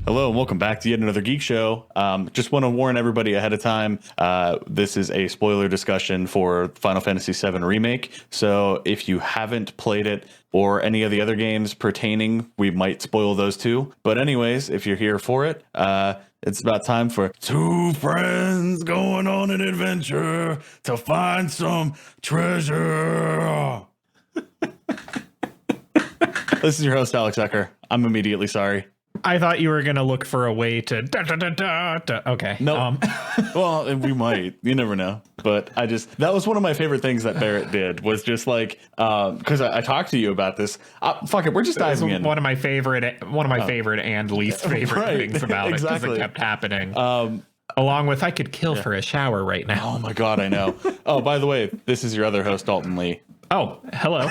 Hello and welcome back to yet another Geek Show. Just want to warn everybody ahead of time, this is a spoiler discussion for Final Fantasy VII Remake. So if you haven't played it or any of the other games pertaining, we might spoil those too. But anyways, if you're here for it, it's about time for two friends going on an adventure to find some treasure. This is your host, Alex Ecker. I'm immediately sorry. I thought you were going to look for a way to... Okay. No. Well, we might. You never know. But that was one of my favorite things that Barrett did, was just like, because I talked to you about this. Fuck it, we're just diving in. One of my favorite and least favorite things about it, because it kept happening. Along with, I could kill for a shower right now. Oh my God, I know. Oh, by the way, this is your other host, Dalton Lee. Oh, hello.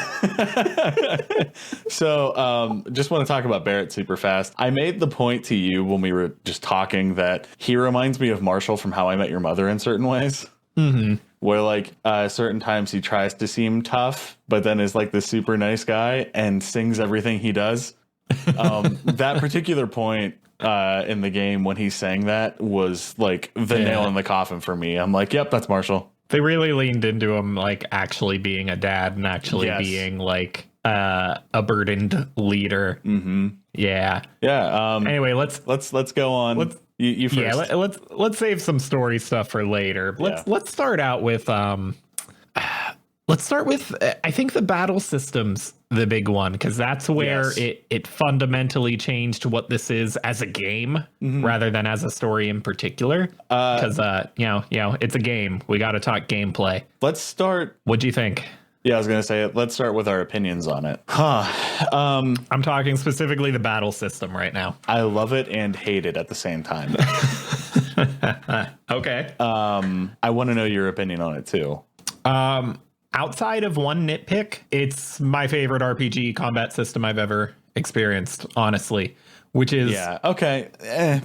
So just want to talk about Barrett super fast. I made the point to you when we were just talking that he reminds me of Marshall from How I Met Your Mother in certain ways. Mm-hmm. Where like certain times he tries to seem tough, but then is like the super nice guy and sings everything he does. That particular point in the game when he sang that was like the nail in the coffin for me. I'm like, yep, that's Marshall. They really leaned into him like actually being a dad and actually being like a burdened leader. Mm-hmm. Yeah. Yeah. Anyway, let's go on. You first. Yeah. Let's save some story stuff for later. Let's start out with I think the battle system's the big one, because that's where it fundamentally changed what this is as a game rather than as a story in particular. Because it's a game. We got to talk gameplay. Let's start. What'd you think? Yeah, I was gonna say let's start with our opinions on it. I'm talking specifically the battle system right now. I love it and hate it at the same time. Okay. I want to know your opinion on it too. Outside of one nitpick, it's my favorite RPG combat system I've ever experienced, honestly, which is... okay.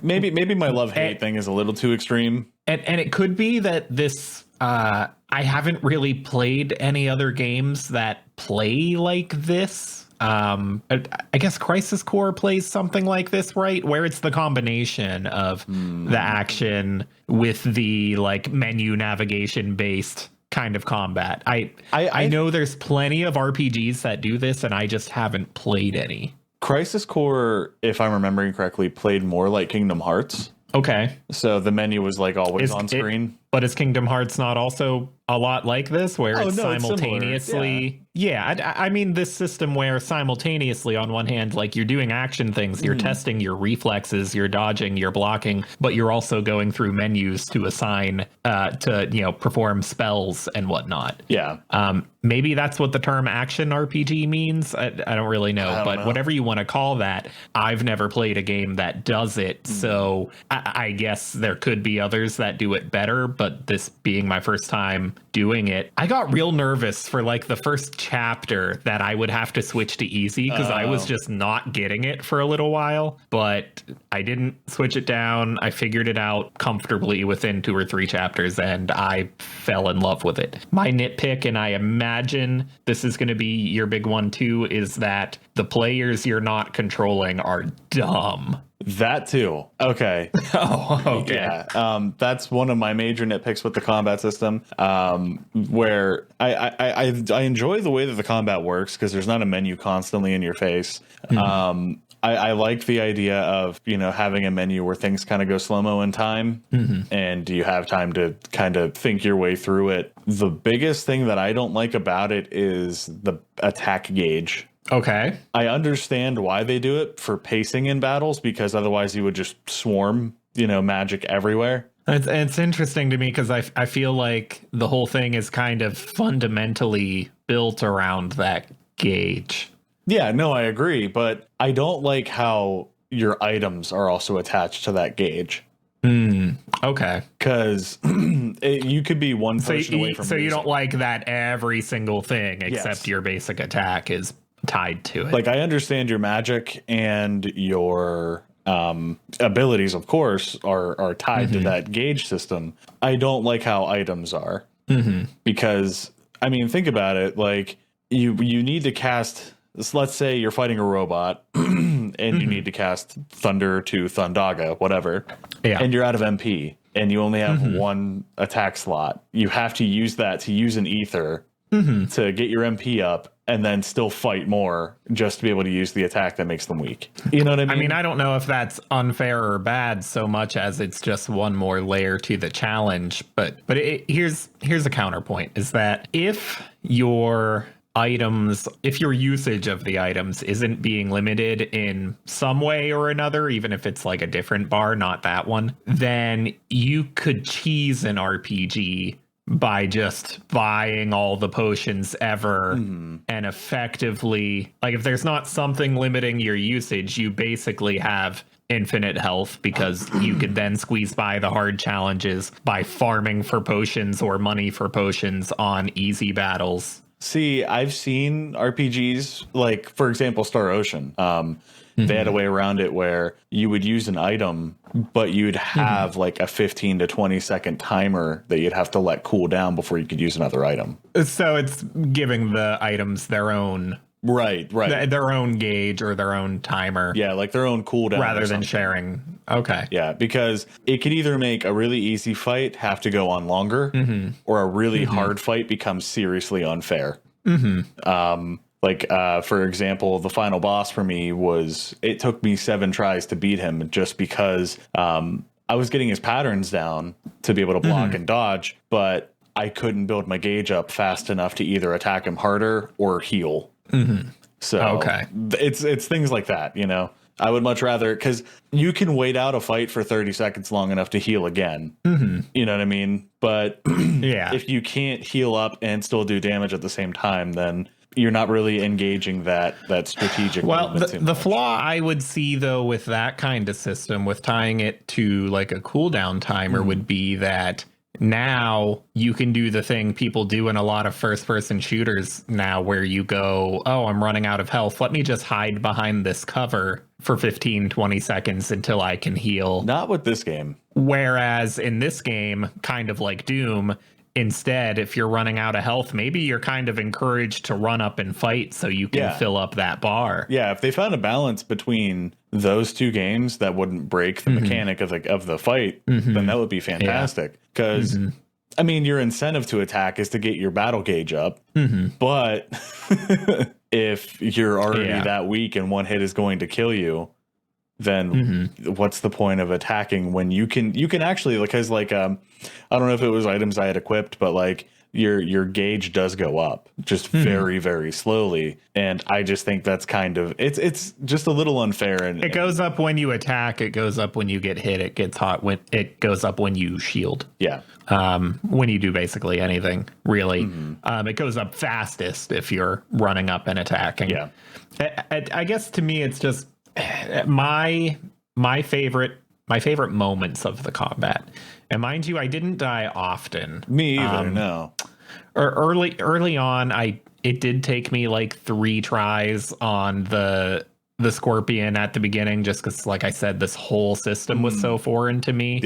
Maybe my love-hate thing is a little too extreme. And it could be that this... I haven't really played any other games that play like this. I guess Crisis Core plays something like this, right? Where it's the combination of the action with the like menu navigation based kind of combat. I know there's plenty of RPGs that do this, and I just haven't played any. Crisis Core, if I'm remembering correctly, played more like Kingdom Hearts. Okay. So the menu was like always on screen. But is Kingdom Hearts not also a lot like this, where it's simultaneously... I mean, this system where simultaneously, on one hand, like you're doing action things, you're testing your reflexes, you're dodging, you're blocking, but you're also going through menus to assign, to perform spells and whatnot. Yeah. Maybe that's what the term action RPG means. I don't really know, but whatever you want to call that, I've never played a game that does it. So I guess there could be others that do it better, but this being my first time doing it, I got real nervous for like the first chapter that I would have to switch to easy, because I was just not getting it for a little while, but I didn't switch it down. I figured it out comfortably within 2 or 3 chapters, and I fell in love with it. My nitpick, and I imagine this is going to be your big one too, is that the players you're not controlling are dumb. That too. Okay. Oh, okay. Yeah. That's one of my major nitpicks with the combat system, where I enjoy the way that the combat works, because there's not a menu constantly in your face. I like the idea of, having a menu where things kind of go slow-mo in time, and you have time to kind of think your way through it. The biggest thing that I don't like about it is the attack gauge. Okay. I understand why they do it for pacing in battles, because otherwise you would just swarm, magic everywhere. It's interesting to me, because I feel like the whole thing is kind of fundamentally built around that gauge. Yeah, no, I agree. But I don't like how your items are also attached to that gauge. Okay. Because you could be one person away from. So you don't like that every single thing except your basic attack is tied to it. Like, I understand your magic and your abilities, of course, are tied to that gauge system. I don't like how items are, because I mean, think about it. Like, you need to cast. Let's say you're fighting a robot and you need to cast Thunder to Thundaga, whatever. Yeah. And you're out of MP, and you only have one attack slot. You have to use that to use an ether to get your MP up, and then still fight more just to be able to use the attack that makes them weak. You know what I mean? I mean, I don't know if that's unfair or bad so much as it's just one more layer to the challenge. But here's a counterpoint: is that if your usage of the items isn't being limited in some way or another, even if it's like a different bar, not that one, then you could cheese an RPG by just buying all the potions ever and effectively, like, if there's not something limiting your usage, you basically have infinite health because you could then squeeze by the hard challenges by farming for potions or money for potions on easy battles. See, I've seen RPGs, like, for example, Star Ocean. They had a way around it where you would use an item, but you'd have like a 15 to 20 second timer that you'd have to let cool down before you could use another item. So it's giving the items their own their own gauge or their own timer. Yeah, like their own cooldown rather than sharing. Okay. Yeah, because it could either make a really easy fight have to go on longer, or a really hard fight becomes seriously unfair. For example, the final boss for me it took me 7 tries to beat him just because I was getting his patterns down to be able to block and dodge, but I couldn't build my gauge up fast enough to either attack him harder or heal. So it's things like that, you know. I would much rather, because you can wait out a fight for 30 seconds long enough to heal again. You know what I mean? But if you can't heal up and still do damage at the same time, then you're not really engaging that strategic. Well, the flaw I would see, though, with that kind of system, with tying it to like a cooldown timer, would be that now you can do the thing people do in a lot of first-person shooters now, where you go, oh, I'm running out of health. Let me just hide behind this cover for 15, 20 seconds until I can heal. Not with this game. Whereas in this game, kind of like Doom, instead, if you're running out of health, maybe you're kind of encouraged to run up and fight so you can fill up that bar. Yeah, if they found a balance between those two games that wouldn't break the mechanic of the fight, then that would be fantastic. Because, I mean, your incentive to attack is to get your battle gauge up. But if you're already that weak and one hit is going to kill you, then what's the point of attacking when you can actually, because like I don't know if it was items I had equipped, but like your gauge does go up just very, very slowly, and I just think that's kind of it's just a little unfair. And it goes up when you attack, it goes up when you get hit, it gets hot when it goes up when you shield. When you do basically anything, really. It goes up fastest if you're running up and attacking. I guess to me it's just my favorite moments of the combat. And mind you, I didn't die often. Me either. No. Early on, it did take me like 3 tries on the Scorpion at the beginning, just because, like I said, this whole system was so foreign to me.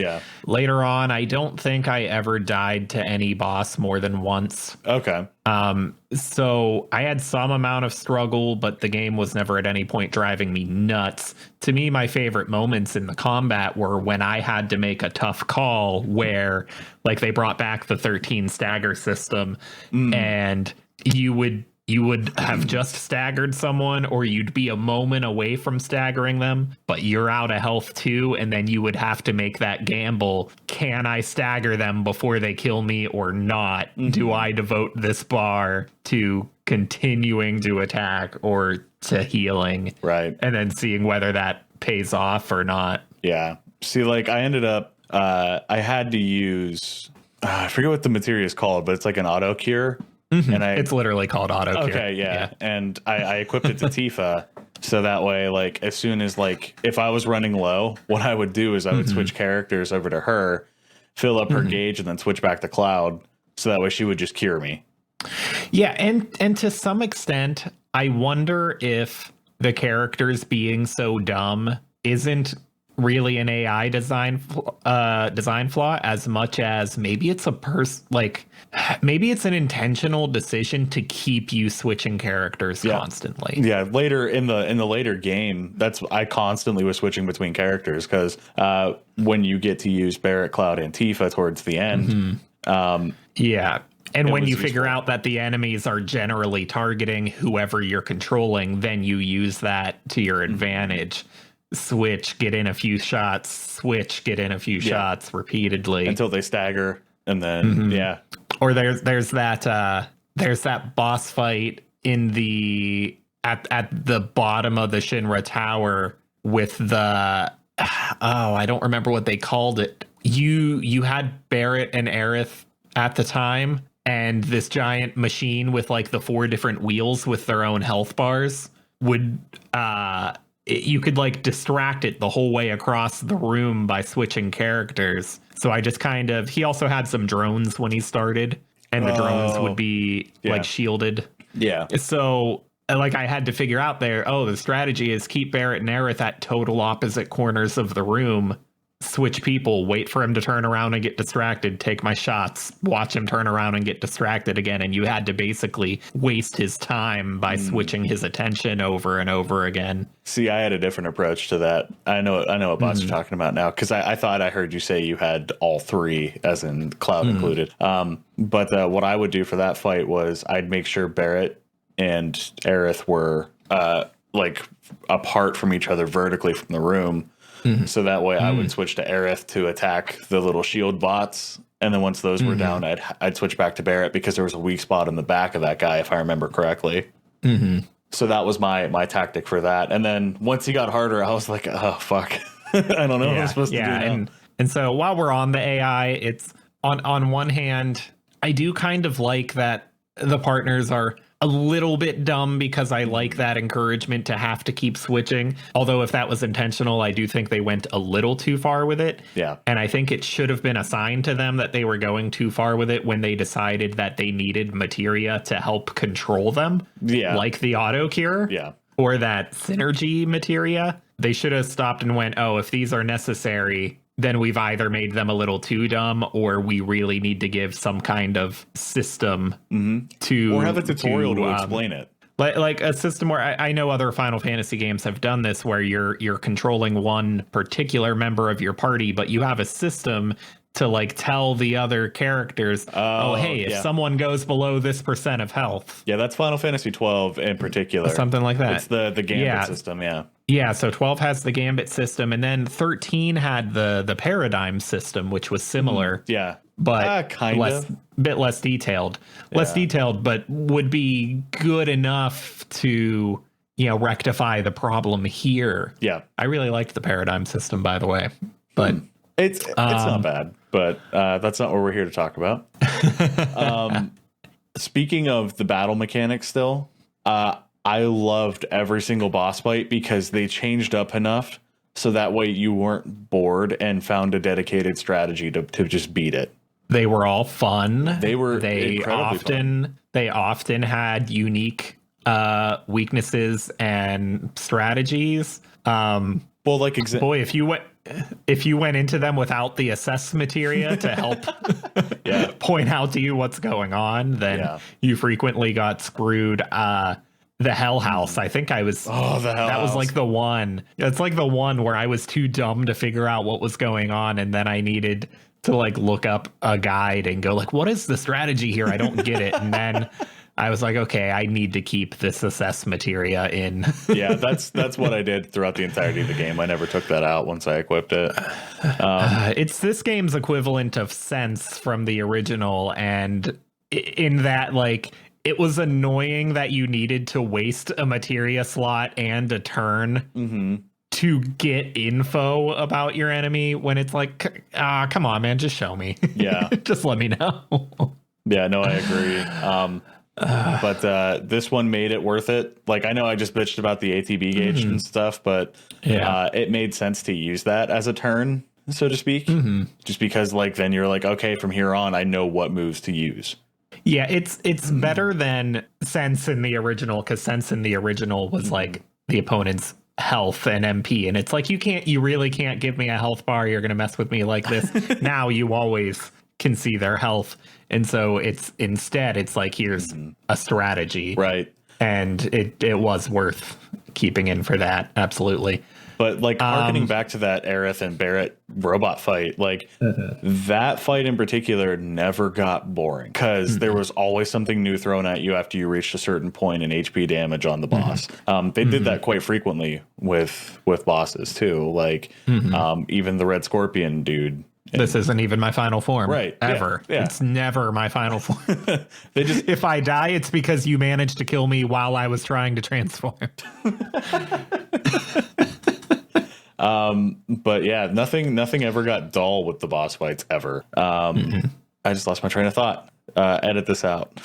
Later on, I don't think I ever died to any boss more than once. So I had some amount of struggle, but the game was never at any point driving me nuts. To me, my favorite moments in the combat were when I had to make a tough call where, like, they brought back the 13 stagger system, and you would have just staggered someone, or you'd be a moment away from staggering them, but you're out of health too, and then you would have to make that gamble. Can I stagger them before they kill me or not? Do I devote this bar to continuing to attack or to healing? Right. And then seeing whether that pays off or not. Yeah. See, like, I ended up, I had to use, I forget what the materia is called, but it's like an auto cure. And it's literally called auto cure. Okay, yeah. And I equipped it to Tifa, so that way, like, as soon as, like, if I was running low, what I would do is I would switch characters over to her, fill up her gauge, and then switch back to Cloud, so that way she would just cure me. Yeah, and to some extent, I wonder if the characters being so dumb isn't really an AI design flaw as much as maybe it's maybe it's an intentional decision to keep you switching characters constantly. Yeah, later in the later game, I constantly was switching between characters because when you get to use Barrett, Cloud, and Tifa towards the end, and when you figure out that the enemies are generally targeting whoever you're controlling, then you use that to your advantage. Switch, get in a few shots, switch, get in a few shots repeatedly until they stagger, and then Or there's that boss fight in the at the bottom of the Shinra Tower with the I don't remember what they called it. You had Barrett and Aerith at the time, and this giant machine with like the 4 different wheels with their own health bars would you could like distract it the whole way across the room by switching characters. So I just he also had some drones when he started, and the drones would be like shielded. Yeah. So like I had to figure out the strategy is keep Barrett and Aerith at total opposite corners of the room, switch people, wait for him to turn around and get distracted, take my shots, watch him turn around and get distracted again. And you had to basically waste his time by switching his attention over and over again. See, I had a different approach to that. I know what boss you're talking about now, because I thought I heard you say you had all 3, as in Cloud included. But what I would do for that fight was I'd make sure Barrett and Aerith were like apart from each other vertically from the room. So that way I would switch to Aerith to attack the little shield bots. And then once those were down, I'd switch back to Barrett because there was a weak spot in the back of that guy, if I remember correctly. So that was my tactic for that. And then once he got harder, I was like, oh, fuck. I don't know what I'm supposed to do now. And so while we're on the AI, it's on one hand, I do kind of like that the partners are a little bit dumb because I like that encouragement to have to keep switching. Although if that was intentional, I do think they went a little too far with it. Yeah. And I think it should have been assigned to them that they were going too far with it when they decided that they needed materia to help control them. Yeah. Like the auto cure. Yeah. Or that synergy materia. They should have stopped and went, if these are necessary, then we've either made them a little too dumb, or we really need to give some kind of system to... Or have a tutorial to explain it. Like a system where I know other Final Fantasy games have done this, where you're controlling one particular member of your party, but you have a system to like tell the other characters, if someone goes below this % of health. Yeah, that's Final Fantasy 12 in particular. Something like that. It's the gambit system, Yeah, so 12 has the gambit system, and then 13 had the paradigm system, which was similar. But bit less detailed. Less detailed, but would be good enough to, rectify the problem here. Yeah. I really liked the paradigm system, by the way. But it's not bad, but that's not what we're here to talk about. Speaking of the battle mechanics still, I loved every single boss fight because they changed up enough so that way you weren't bored and found a dedicated strategy to just beat it. They were all fun. They often had unique weaknesses and strategies. Boy, if you went into them without the assess materia to help point out to you what's going on, then you frequently got screwed. The Hell House. I think I was. The Hell House. Was like the one. It's like the one where I was too dumb to figure out what was going on, and then I needed to like look up a guide and go like, "What is the strategy here? I don't get it." And then I was like, "Okay, I need to keep this assess materia in." Yeah, that's what I did throughout the entirety of the game. I never took that out once I equipped it. It's this game's equivalent of Sense from the original, and in that like. It was annoying that you needed to waste a materia slot and a turn to get info about your enemy when it's like, come on, man, just show me. Yeah. Just let me know. Yeah, no, I agree. But this one made it worth it. Like, I know I just bitched about the ATB gauge and stuff, but it made sense to use that as a turn, so to speak. Just because, like, then you're like, okay, from here on, I know what moves to use. Yeah, it's better than Sense in the original, because Sense in the original was like the opponent's health and MP, and it's like you really can't give me a health bar. You're gonna mess with me like this. Now you always can see their health, and so it's like here's a strategy, right? And it was worth keeping in for that, absolutely. But like harkening back to that Aerith and Barret robot fight, like that fight in particular never got boring because there was always something new thrown at you after you reached a certain point in HP damage on the boss. They did that quite frequently with bosses too, like even the Red Scorpion dude. This isn't even my final form, right? Ever. Yeah. It's never my final form. They just if I die, it's because you managed to kill me while I was trying to transform. But yeah, nothing ever got dull with the boss fights ever. I just lost my train of thought. Edit this out.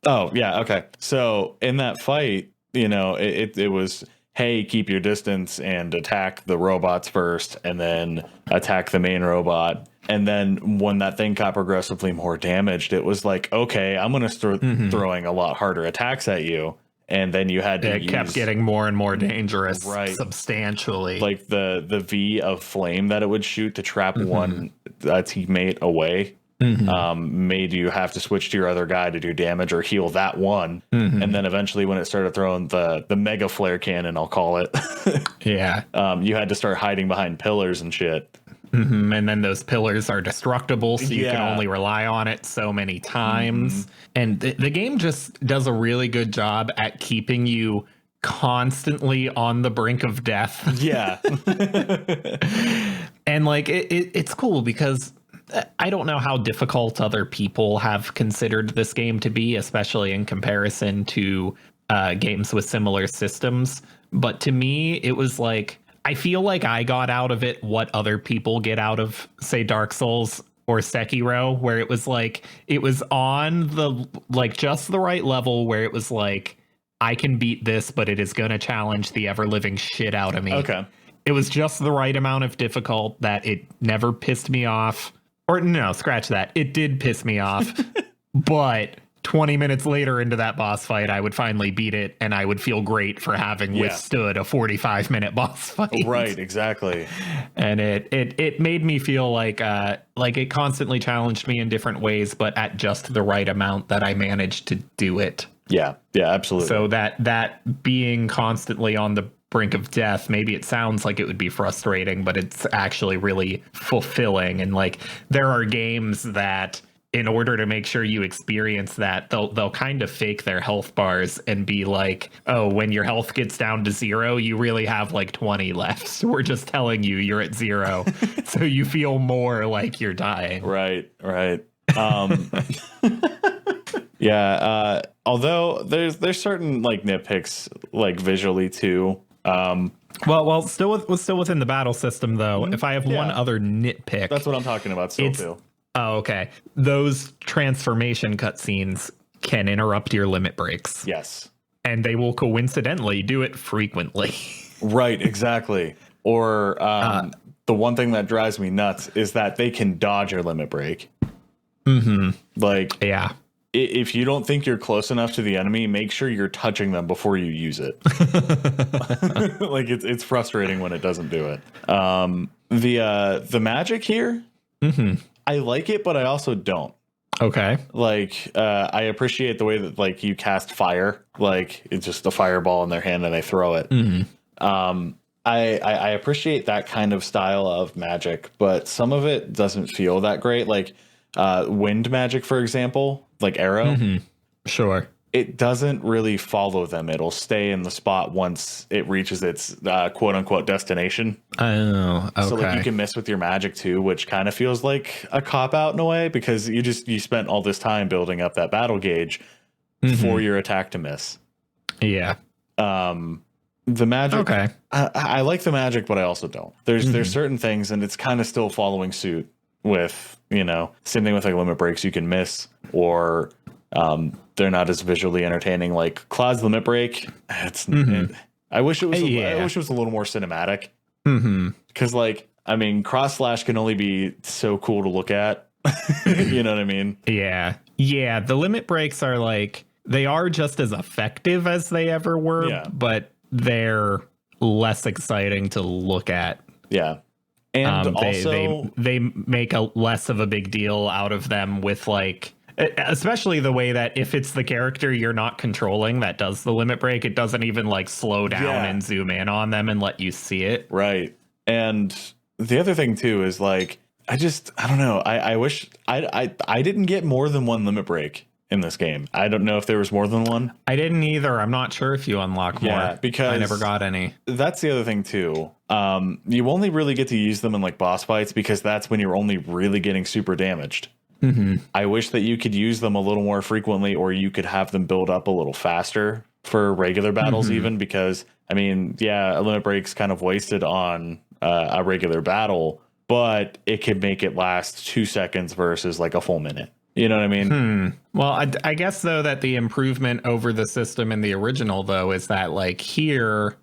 Oh yeah, okay. So in that fight, you know, it was, hey, keep your distance and attack the robots first, and then attack the main robot. And then when that thing got progressively more damaged, it was like, okay, I'm going to start throwing a lot harder attacks at you. And then you had to kept getting more and more dangerous, right, substantially. Like the V of flame that it would shoot to trap one teammate away made you have to switch to your other guy to do damage or heal that one. And then eventually when it started throwing the mega flare cannon, I'll call it, you had to start hiding behind pillars and shit. And then those pillars are destructible, so you can only rely on it so many times. And the game just does a really good job at keeping you constantly on the brink of death. Yeah. And like it's cool because I don't know how difficult other people have considered this game to be, especially in comparison to games with similar systems. But to me, it was like, I feel like I got out of it what other people get out of, say, Dark Souls or Sekiro, where it was like, it was on the, like, just the right level where it was like, I can beat this, but it is going to challenge the ever-living shit out of me. Okay. It was just the right amount of difficult that it never pissed me off. Or no, scratch that. It did piss me off. But 20 minutes later into that boss fight, I would finally beat it, and I would feel great for having withstood a 45-minute boss fight. Right, exactly. And it made me feel like it constantly challenged me in different ways, but at just the right amount that I managed to do it. Yeah, absolutely. So that being constantly on the brink of death, maybe it sounds like it would be frustrating, but it's actually really fulfilling. And like, there are games that, in order to make sure you experience that, they'll kind of fake their health bars and be like, oh, when your health gets down to 0, you really have like 20 left. So we're just telling you you're at 0. So you feel more like you're dying. Right. Although there's certain like nitpicks, like visually too. Well, still within the battle system though. If I have one other nitpick, that's what I'm talking about still too. Oh, okay. Those transformation cutscenes can interrupt your limit breaks. Yes. And they will coincidentally do it frequently. Right, exactly. Or the one thing that drives me nuts is that they can dodge your limit break. Like, yeah. If you don't think you're close enough to the enemy, make sure you're touching them before you use it. Like, it's frustrating when it doesn't do it. The magic here, I like it, but I also don't. Okay. Like, I appreciate the way that, like, you cast fire. Like, it's just a fireball in their hand and they throw it. I appreciate that kind of style of magic, but some of it doesn't feel that great. Like, wind magic, for example, like arrow. Sure. It doesn't really follow them. It'll stay in the spot once it reaches its quote unquote destination. Oh, okay. So like you can mess with your magic too, which kind of feels like a cop out in a way, because you spent all this time building up that battle gauge for your attack to miss. Yeah. The magic. Okay. I like the magic, but I also don't. There's certain things, and it's kind of still following suit with, same thing with like limit breaks you can miss, or they're not as visually entertaining. Like Claude's limit break, I wish it was. I wish it was a little more cinematic. Because cross slash can only be so cool to look at. You know what I mean? Yeah. The limit breaks are like, they are just as effective as they ever were, but they're less exciting to look at. Yeah. And also they make a less of a big deal out of them with like, especially the way that if it's the character you're not controlling that does the limit break, it doesn't even like slow down and zoom in on them and let you see it. Right. And the other thing too is like, I don't know. I wish I didn't get more than one limit break in this game. I don't know if there was more than one. I didn't either. I'm not sure if you unlock more. Yeah, because I never got any. That's the other thing too. You only really get to use them in like boss fights because that's when you're only really getting super damaged. Mm-hmm. I wish that you could use them a little more frequently, or you could have them build up a little faster for regular battles, even because, I mean, yeah, a limit break's kind of wasted on a regular battle, but it could make it last 2 seconds versus like a full minute. You know what I mean? Well, I guess, though, that the improvement over the system in the original, though, is that like here,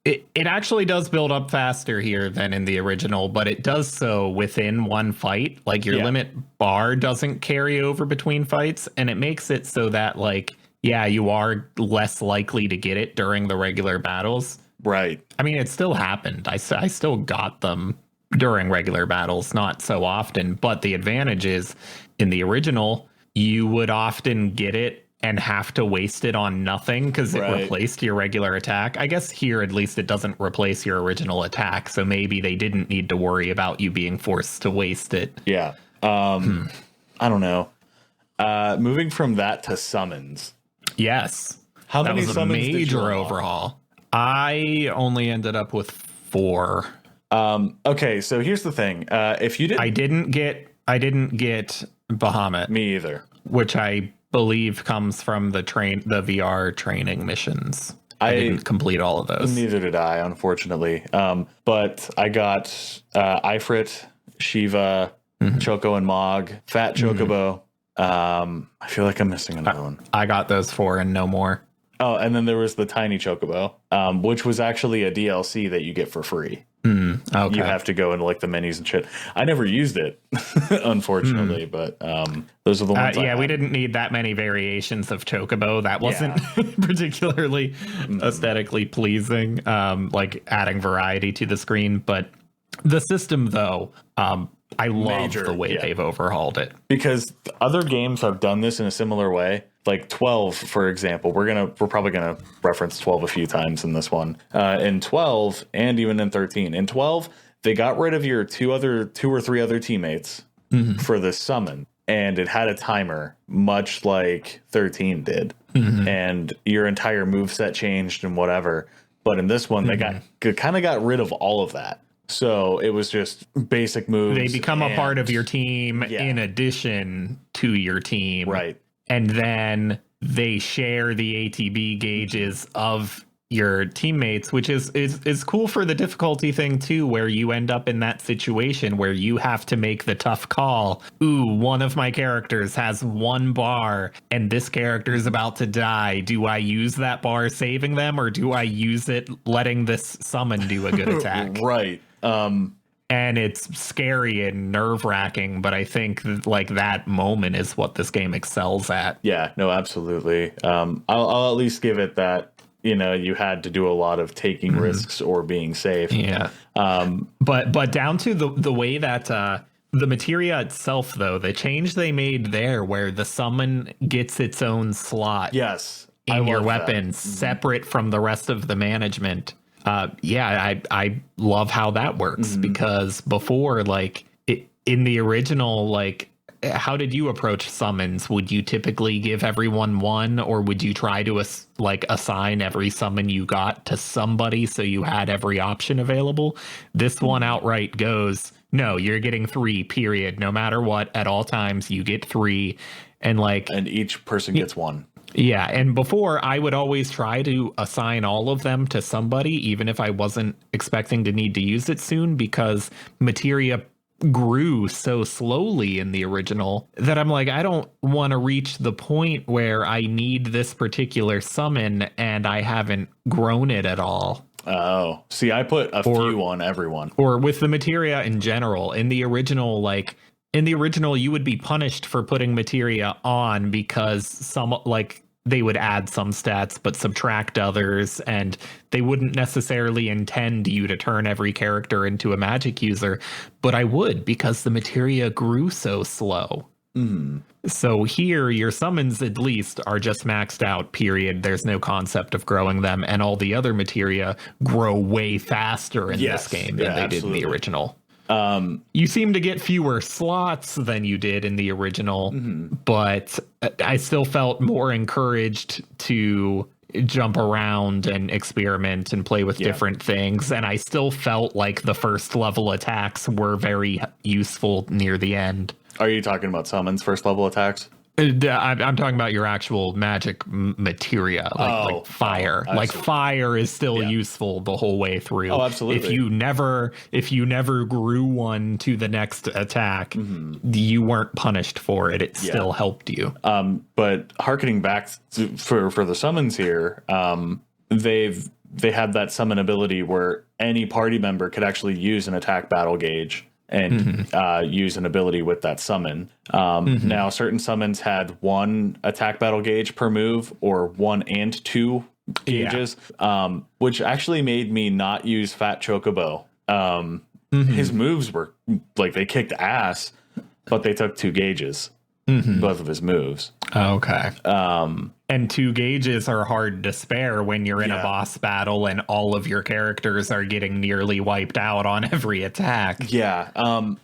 it actually does build up faster here than in the original, but it does so within one fight. Like your limit bar doesn't carry over between fights, and it makes it so that like, yeah, you are less likely to get it during the regular battles. Right. I mean, it still happened. I still got them during regular battles, not so often, but the advantage is in the original, you would often get it and have to waste it on nothing because it replaced your regular attack. I guess here, at least, it doesn't replace your original attack. So maybe they didn't need to worry about you being forced to waste it. Yeah. I don't know. Moving from that to summons. Yes. How many was a summons major did you overhaul. I only ended up with 4. Okay, so here's the thing. If you didn't, I didn't get Bahamut. Me either. Which I believe comes from the VR training missions. I didn't complete all of those. Neither did I, unfortunately. But I got Ifrit, Shiva, Choco and Mog, Fat Chocobo. I feel like I'm missing another one. I got those 4 and no more. Oh, and then there was the Tiny Chocobo, which was actually a DLC that you get for free. Okay. You have to go into like the menus and shit. I never used it, unfortunately, but those are the ones. We didn't need that many variations of Chocobo. That wasn't particularly aesthetically pleasing, like adding variety to the screen. But the system, though, I love the way they've overhauled it. Because other games have done this in a similar way. Like 12, for example, we're probably gonna reference 12 a few times in this one. In 12 and even in 13. In 12, they got rid of your two or three other teammates for the summon, and it had a timer, much like 13 did. And your entire moveset changed and whatever. But in this one, they kind of got rid of all of that. So it was just basic moves. They become a part of your team in addition to your team. Right. And then they share the ATB gauges of your teammates, which is cool for the difficulty thing, too, where you end up in that situation where you have to make the tough call. Ooh, one of my characters has 1 bar and this character is about to die. Do I use that bar saving them, or do I use it letting this summon do a good attack? Right. And it's scary and nerve-wracking, but I think like that moment is what this game excels at. Yeah, no, absolutely. I'll at least give it that, you had to do a lot of taking risks or being safe. Yeah. But down to the way that the materia itself, though, the change they made there where the summon gets its own slot. Yes. In your weapon, separate from the rest of the management. I love how that works because before, like in the original, like, how did you approach summons? Would you typically give everyone 1, or would you try to assign every summon you got to somebody so you had every option available? This one outright goes, no, you're getting 3, period. No matter what, at all times you get 3, and each person gets 1. Yeah, and before, I would always try to assign all of them to somebody, even if I wasn't expecting to need to use it soon, because materia grew so slowly in the original that I'm like, I don't want to reach the point where I need this particular summon and I haven't grown it at all. Oh, see, I put a few on everyone. Or with the materia in general. In the original, you would be punished for putting materia on because they would add some stats but subtract others, and they wouldn't necessarily intend you to turn every character into a magic user, but I would, because the materia grew so slow. So here, your summons at least are just maxed out, period. There's no concept of growing them, and all the other materia grow way faster in this game than they did in the original. You seem to get fewer slots than you did in the original, but I still felt more encouraged to jump around and experiment and play with different things. And I still felt like the first level attacks were very useful near the end. Are you talking about summons first level attacks? I'm talking about your actual magic materia, like fire. Like fire is still useful the whole way through. Oh, absolutely. If you never grew one to the next attack, you weren't punished for it. It still helped you. But harkening back for the summons here, they had that summon ability where any party member could actually use an attack battle gauge and use an ability with that summon. Now, certain summons had 1 attack battle gauge per move or 1 and 2 gauges, which actually made me not use Fat Chocobo. His moves were like, they kicked ass, but they took 2 gauges, both of his moves. Okay. And 2 gauges are hard to spare when you're in a boss battle and all of your characters are getting nearly wiped out on every attack. Yeah.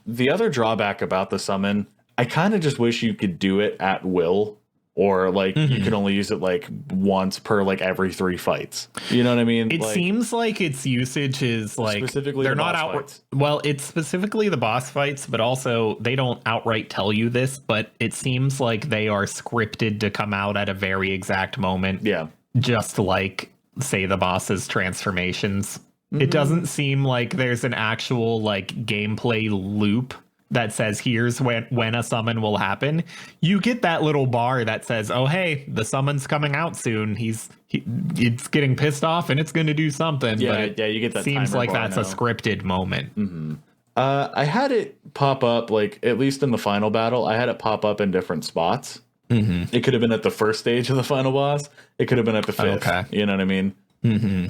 The other drawback about the summon, I kind of just wish you could do it at will, or like you could only use it like once per like every 3 fights. You know what I mean? It seems like its usage is like specifically they're the not boss out. fights. Well, it's specifically the boss fights, but also they don't outright tell you this, but it seems like they are scripted to come out at a very exact moment. Yeah. Just like, say, the boss's transformations. It doesn't seem like there's an actual like gameplay loop that says here's when a summon will happen. You get that little bar that says, oh, hey, the summon's coming out soon. It's getting pissed off and it's going to do something. Yeah, but you get that. Seems like that's a scripted moment. I had it pop up, like, at least in the final battle, I had it pop up in different spots. It could have been at the first stage of the final boss. It could have been at the 5th. Okay. You know what I mean?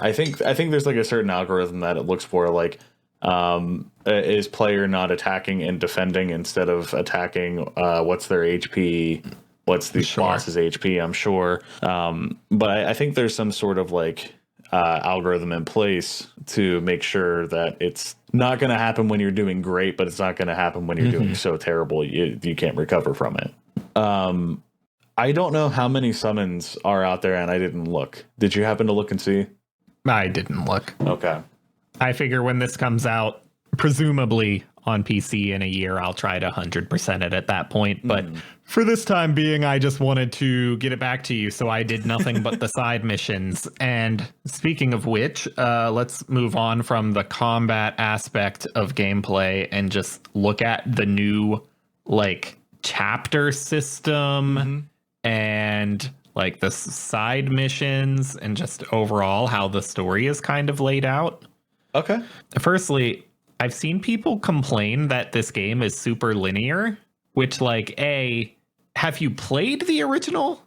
I think there's like a certain algorithm that it looks for, like, is player not attacking and defending instead of attacking? What's their HP? What's the boss's HP? I'm sure. But I think there's some sort of like algorithm in place to make sure that it's not going to happen when you're doing great, but it's not going to happen when you're doing so terrible you can't recover from it. I don't know how many summons are out there, and I didn't look. Did you happen to look and see? I didn't look. Okay. I figure when this comes out, presumably on PC in a year, I'll try to 100% it at that point. But for this time being, I just wanted to get it back to you. So I did nothing but the side missions. And speaking of which, let's move on from the combat aspect of gameplay and just look at the new like chapter system and like the side missions and just overall how the story is kind of laid out. Okay. Firstly, I've seen people complain that this game is super linear, which, like, have you played the original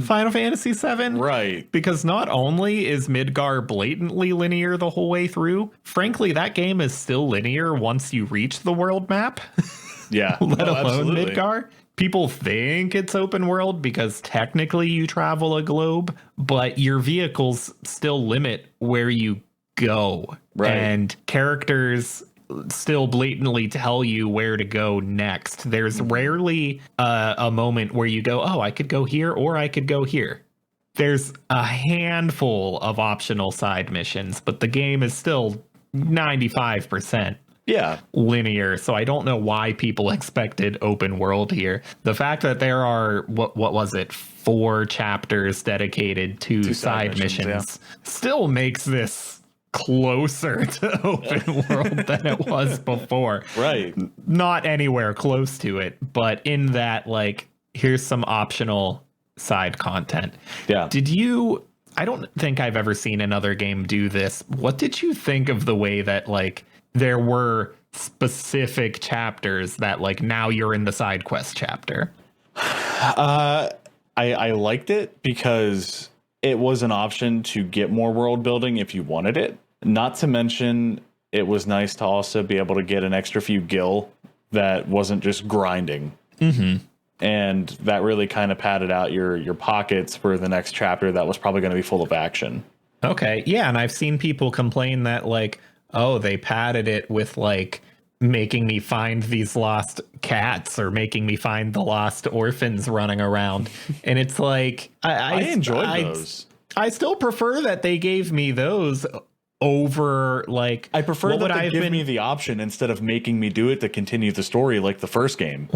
Final Fantasy VII? Right. Because not only is Midgar blatantly linear the whole way through, frankly, that game is still linear once you reach the world map. Yeah. Let alone absolutely. Midgar. People think it's open world because technically you travel a globe, but your vehicles still limit where you go. Right. And characters still blatantly tell you where to go next. There's rarely a moment where you go, oh, I could go here or I could go here. There's a handful of optional side missions, but the game is still 95% linear. So I don't know why people expected open world here. The fact that there are, what was it, 4 chapters dedicated to side missions still makes this closer to open world than it was before. Right. Not anywhere close to it, but in that, like, here's some optional side content. Yeah. I don't think I've ever seen another game do this. What did you think of the way that, like, there were specific chapters that, like, now you're in the side quest chapter? I liked it because it was an option to get more world building if you wanted it. Not to mention, it was nice to also be able to get an extra few gil that wasn't just grinding. Mm-hmm. And that really kind of padded out your pockets for the next chapter that was probably going to be full of action. Okay. Yeah. And I've seen people complain that, like, oh, they padded it with, like, making me find these lost cats or making me find the lost orphans running around. And it's like, I enjoyed those. I still prefer that they gave me those over, like, I prefer that they give me the option instead of making me do it to continue the story like the first game.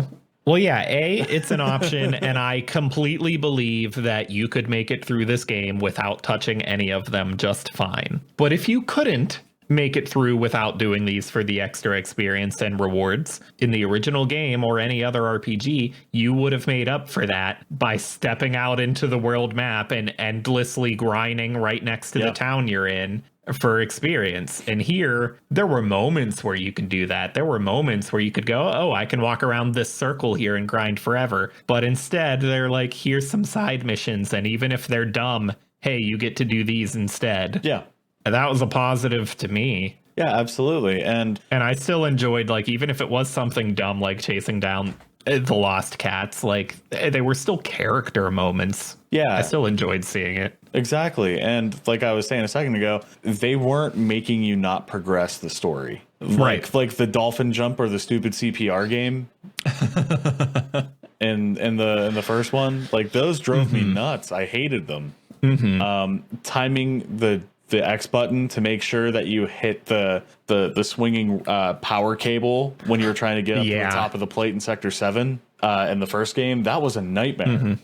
Well, yeah, it's an option, and I completely believe that you could make it through this game without touching any of them just fine. But if you couldn't make it through without doing these for the extra experience and rewards in the original game or any other RPG, you would have made up for that by stepping out into the world map and endlessly grinding right next to the town you're in for experience. And here, there were moments where you could do that. There were moments where you could go, oh, I can walk around this circle here and grind forever. But instead, they're like, here's some side missions. And even if they're dumb, hey, you get to do these instead. Yeah. And that was a positive to me. Yeah, absolutely. And I still enjoyed, like, even if it was something dumb, like chasing down the lost cats, like, they were still character moments. Yeah. I still enjoyed seeing it. Exactly. And like I was saying a second ago, they weren't making you not progress the story. Right. Like the dolphin jump or the stupid CPR game in the first one, like those drove me nuts. I hated them. Timing the X button to make sure that you hit the swinging power cable when you were trying to get up to the top of the plate in Sector 7 in the first game, that was a nightmare.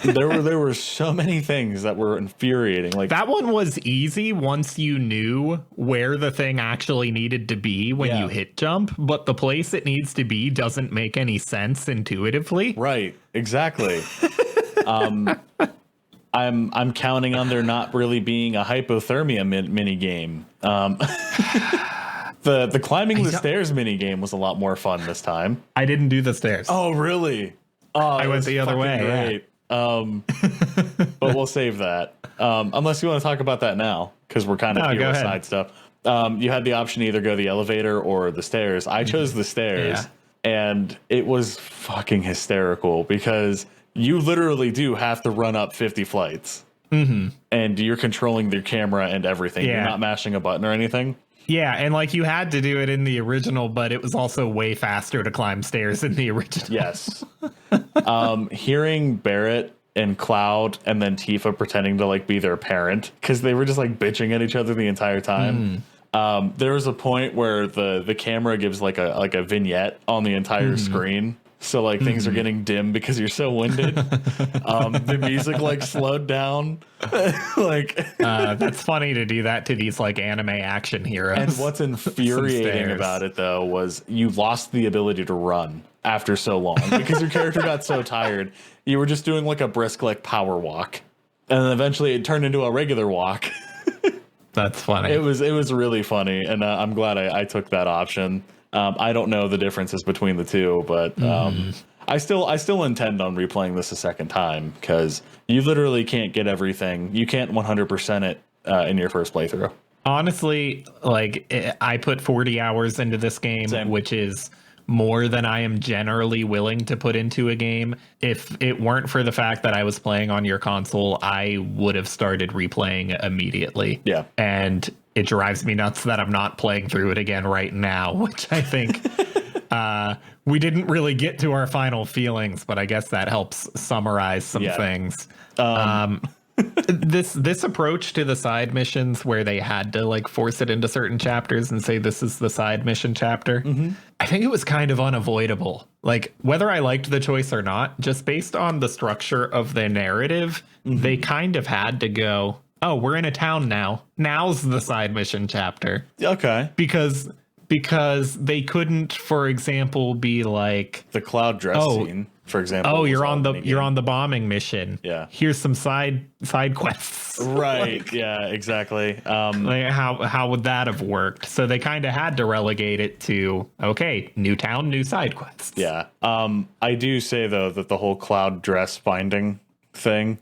There were so many things that were infuriating. Like that one was easy once you knew where the thing actually needed to be when you hit jump, but the place it needs to be doesn't make any sense intuitively. Right, exactly. I'm counting on there not really being a hypothermia mini game. The climbing the stairs mini game was a lot more fun this time. I didn't do the stairs. Oh, really? Oh, I went the other way. Great. But we'll save that. Unless you want to talk about that now, because we're kind of hero side stuff. You had the option to either go the elevator or the stairs. I chose the stairs, and it was fucking hysterical because you literally do have to run up 50 flights. And you're controlling the camera and everything. You're not mashing a button or anything. Yeah, and like you had to do it in the original, but it was also way faster to climb stairs in the original. Yes. Hearing Barrett and Cloud and then Tifa pretending to like be their parent because they were just like bitching at each other the entire time. There was a point where the camera gives like a vignette on the entire screen. So like things are getting dim because you're so winded. The music like slowed down. That's funny to do that to these like anime action heroes. And what's infuriating about it though was you lost the ability to run after so long because your character got so tired. You were just doing like a brisk like power walk, and then eventually it turned into a regular walk. That's funny. It was really funny, and I'm glad I took that option. I don't know the differences between the two, but I still intend on replaying this a second time because you literally can't get everything. You can't 100% it in your first playthrough. Honestly, like I put 40 hours into this game, which is more than I am generally willing to put into a game. If it weren't for the fact that I was playing on your console, I would have started replaying immediately. Yeah. And it drives me nuts that I'm not playing through it again right now, which I think we didn't really get to our final feelings, but I guess that helps summarize some things. This approach to the side missions where they had to like force it into certain chapters and say this is the side mission chapter. I think it was kind of unavoidable. Like whether I liked the choice or not, just based on the structure of the narrative, they kind of had to go, oh, we're in a town now. Now's the side mission chapter. Okay. Because they couldn't, for example, be like the Cloud dress scene, for example. Oh, you're on the bombing mission. Yeah. Here's some side quests. Right. Like, yeah, exactly. Like how would that have worked? So they kind of had to relegate it to, okay, new town, new side quests. Yeah. I do say though that the whole Cloud dress finding thing.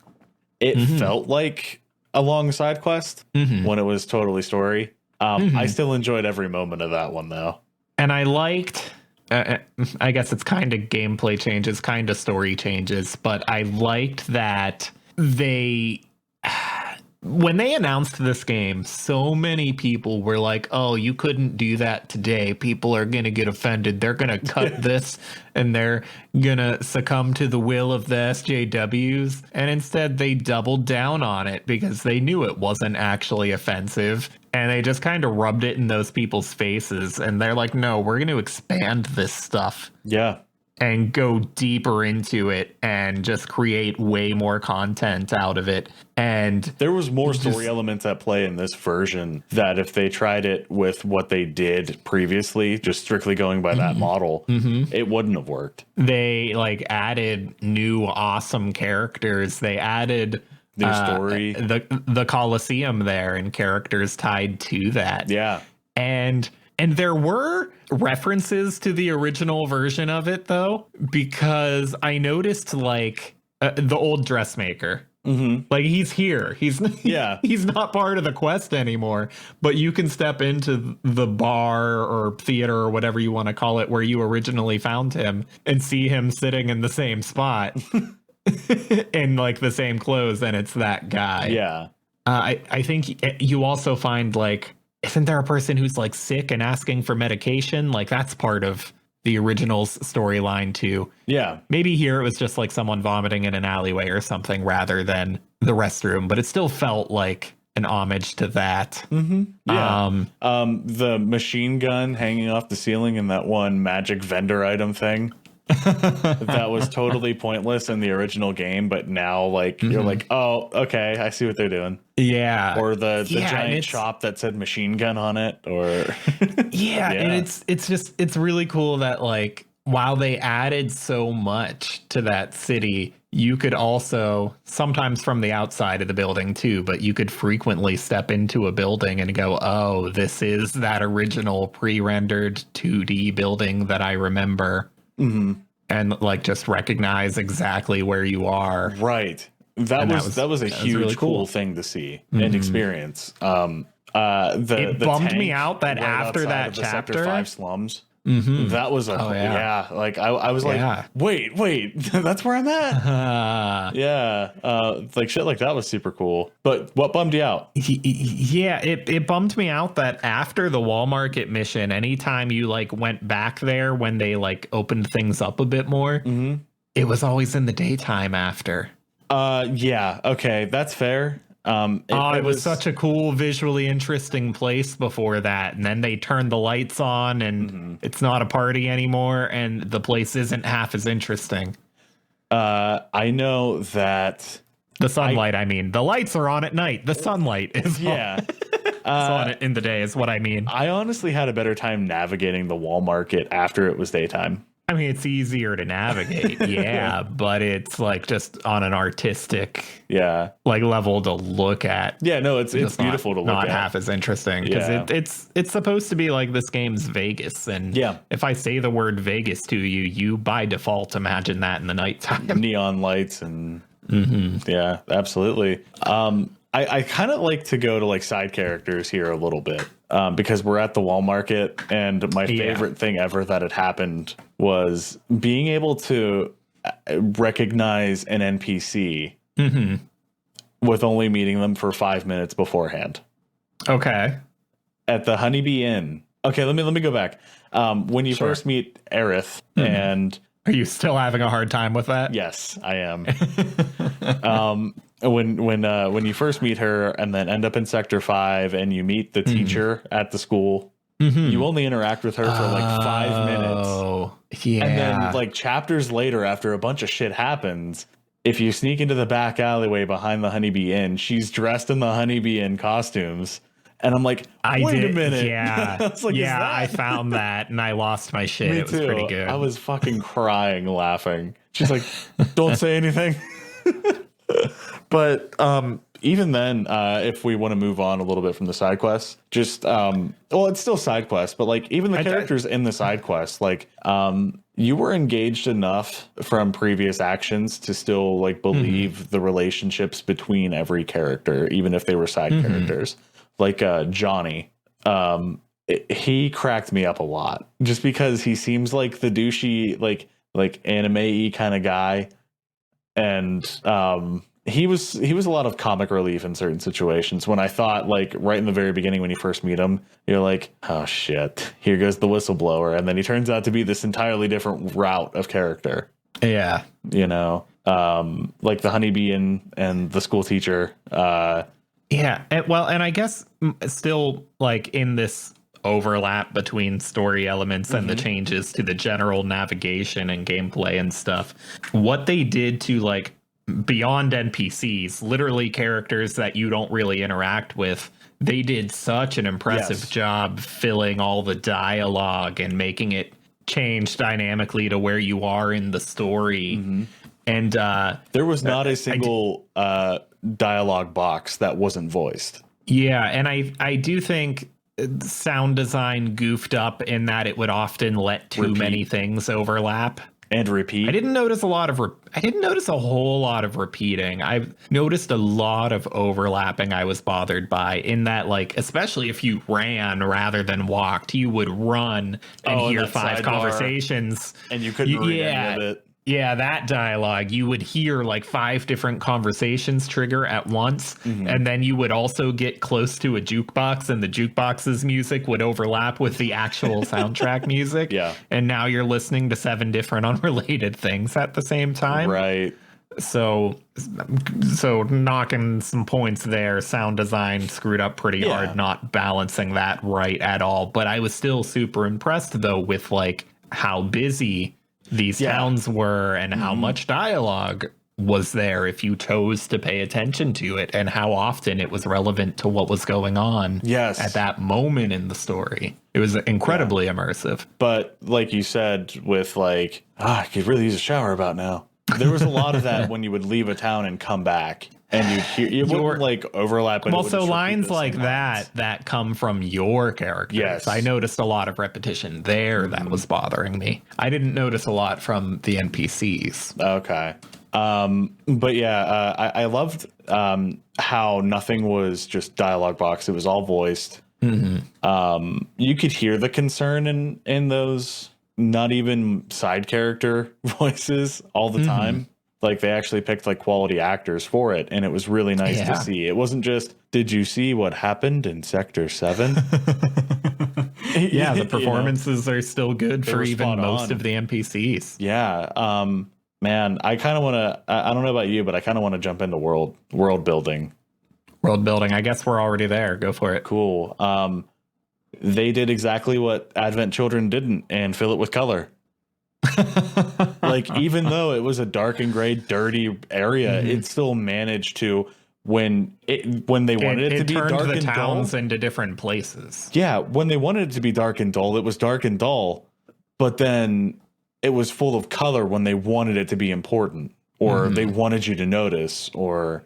It felt like a long side quest when it was totally story. I still enjoyed every moment of that one, though. And I liked, I guess it's kind of gameplay changes, kind of story changes, but I liked that when they announced this game, so many people were like, oh, you couldn't do that today. People are going to get offended. They're going to cut this and they're going to succumb to the will of the SJWs. And instead, they doubled down on it because they knew it wasn't actually offensive. And they just kind of rubbed it in those people's faces. And they're like, no, we're going to expand this stuff. Yeah. And go deeper into it and just create way more content out of it. And there was more story elements at play in this version that if they tried it with what they did previously, just strictly going by that model, it wouldn't have worked. They like added new awesome characters. They added new story, the Colosseum there and characters tied to that. Yeah. And there were references to the original version of it, though, because I noticed like the old dressmaker. Like he's here. He's not part of the quest anymore, but you can step into the bar or theater or whatever you want to call it where you originally found him and see him sitting in the same spot in like the same clothes. And it's that guy. Yeah. I think you also find like, isn't there a person who's like sick and asking for medication? Like that's part of the original's storyline too. Yeah. Maybe here it was just like someone vomiting in an alleyway or something rather than the restroom, but it still felt like an homage to that. Yeah. The machine gun hanging off the ceiling in that one magic vendor item thing. That was totally pointless in the original game, but now like you're like, oh, okay, I see what they're doing. Yeah. Or the giant shop that said machine gun on it, or and it's really cool that like while they added so much to that city, you could also sometimes from the outside of the building too, but you could frequently step into a building and go, oh, this is that original pre-rendered 2D building that I remember. And like just recognize exactly where you are. Right. That was a huge really cool thing to see and experience. It bummed me out that after that chapter, Sector 5 slums. That was like I was like, wait, that's where I'm at. Like shit like that was super cool. But what bummed you out? It bummed me out that after the wall market mission, anytime you like went back there when they like opened things up a bit more, it was always in the daytime after. Okay, that's fair. It was such a cool, visually interesting place before that. And then they turned the lights on and it's not a party anymore. And the place isn't half as interesting. I know that the sunlight, I mean, the lights are on at night. The sunlight is on it in the day is what I mean. I honestly had a better time navigating the wall market after it was daytime. I mean, it's easier to navigate, but it's like just on an artistic, like level to look at. Yeah, no, it's beautiful to look at. Not half as interesting because it's supposed to be like this game's Vegas, and if I say the word Vegas to you, you by default imagine that in the nighttime, neon lights and yeah, absolutely. I kind of like to go to like side characters here a little bit because we're at the wall market, and my favorite thing ever that had happened was being able to recognize an NPC with only meeting them for 5 minutes beforehand. Okay. At the Honeybee Inn. Okay, let me go back. When you first meet Aerith and... Are you still having a hard time with that? Yes, I am. When you first meet her and then end up in Sector 5 and you meet the teacher at the school, you only interact with her for like 5 minutes. Oh, yeah. And then like chapters later, after a bunch of shit happens, if you sneak into the back alleyway behind the Honeybee Inn, she's dressed in the Honeybee Inn costumes. And I'm like, wait a minute. Yeah. I was like, I found that and I lost my shit. Me it was too. pretty good. I was fucking crying, laughing. She's like, don't say anything. But even then, if we want to move on a little bit from the side quests, just well, it's still side quests, but like even the characters in the side quests, like you were engaged enough from previous actions to still like believe the relationships between every character, even if they were side characters. Like Johnny, he cracked me up a lot just because he seems like the douchey, like anime-y kind of guy, and he was a lot of comic relief in certain situations when I thought, like, right in the very beginning when you first meet him, you're like, oh shit, here goes the whistleblower, and then he turns out to be this entirely different route of character. Yeah, you know, like the honeybee and the school teacher. Yeah, and I guess still like in this overlap between story elements and the changes to the general navigation and gameplay and stuff, what they did to like beyond NPCs, literally characters that you don't really interact with, they did such an impressive job filling all the dialogue and making it change dynamically to where you are in the story. And there was not a single dialogue box that wasn't voiced. Yeah, and I do think sound design goofed up in that it would often let too many things overlap and repeat. I didn't notice a whole lot of repeating. I've noticed a lot of overlapping I was bothered by, in that, like, especially if you ran rather than walked, you would run and hear 5 conversations and you couldn't read any of it. Yeah, that dialogue, you would hear like 5 different conversations trigger at once. And then you would also get close to a jukebox, and the jukebox's music would overlap with the actual soundtrack music. Yeah. And now you're listening to 7 different unrelated things at the same time. Right. So knocking some points there. Sound design screwed up pretty hard, not balancing that right at all. But I was still super impressed, though, with like how busy these towns were and how much dialogue was there if you chose to pay attention to it, and how often it was relevant to what was going on at that moment in the story. It was incredibly immersive. But like you said, with like, I could really use a shower about now. There was a lot of that when you would leave a town and come back. And you'd hear, it wouldn't like overlap. But also lines like that come from your characters. Yes. I noticed a lot of repetition there that was bothering me. I didn't notice a lot from the NPCs. Okay. But yeah, I loved how nothing was just dialogue box. It was all voiced. You could hear the concern in those not even side character voices all the time. Like they actually picked like quality actors for it, and it was really nice to see. It wasn't just, did you see what happened in Sector 7? The performances are still good for even most of the NPCs. Yeah. Man, I kind of want to, I don't know about you, but I kind of want to jump into world building. World building. I guess we're already there. Go for it. Cool. They did exactly what Advent Children didn't, and fill it with color. Like, even though it was a dark and gray, dirty area, it still managed to, when they wanted it to be dark and dull, turned the towns into different places. Yeah, when they wanted it to be dark and dull, it was dark and dull, but then it was full of color when they wanted it to be important, or they wanted you to notice, or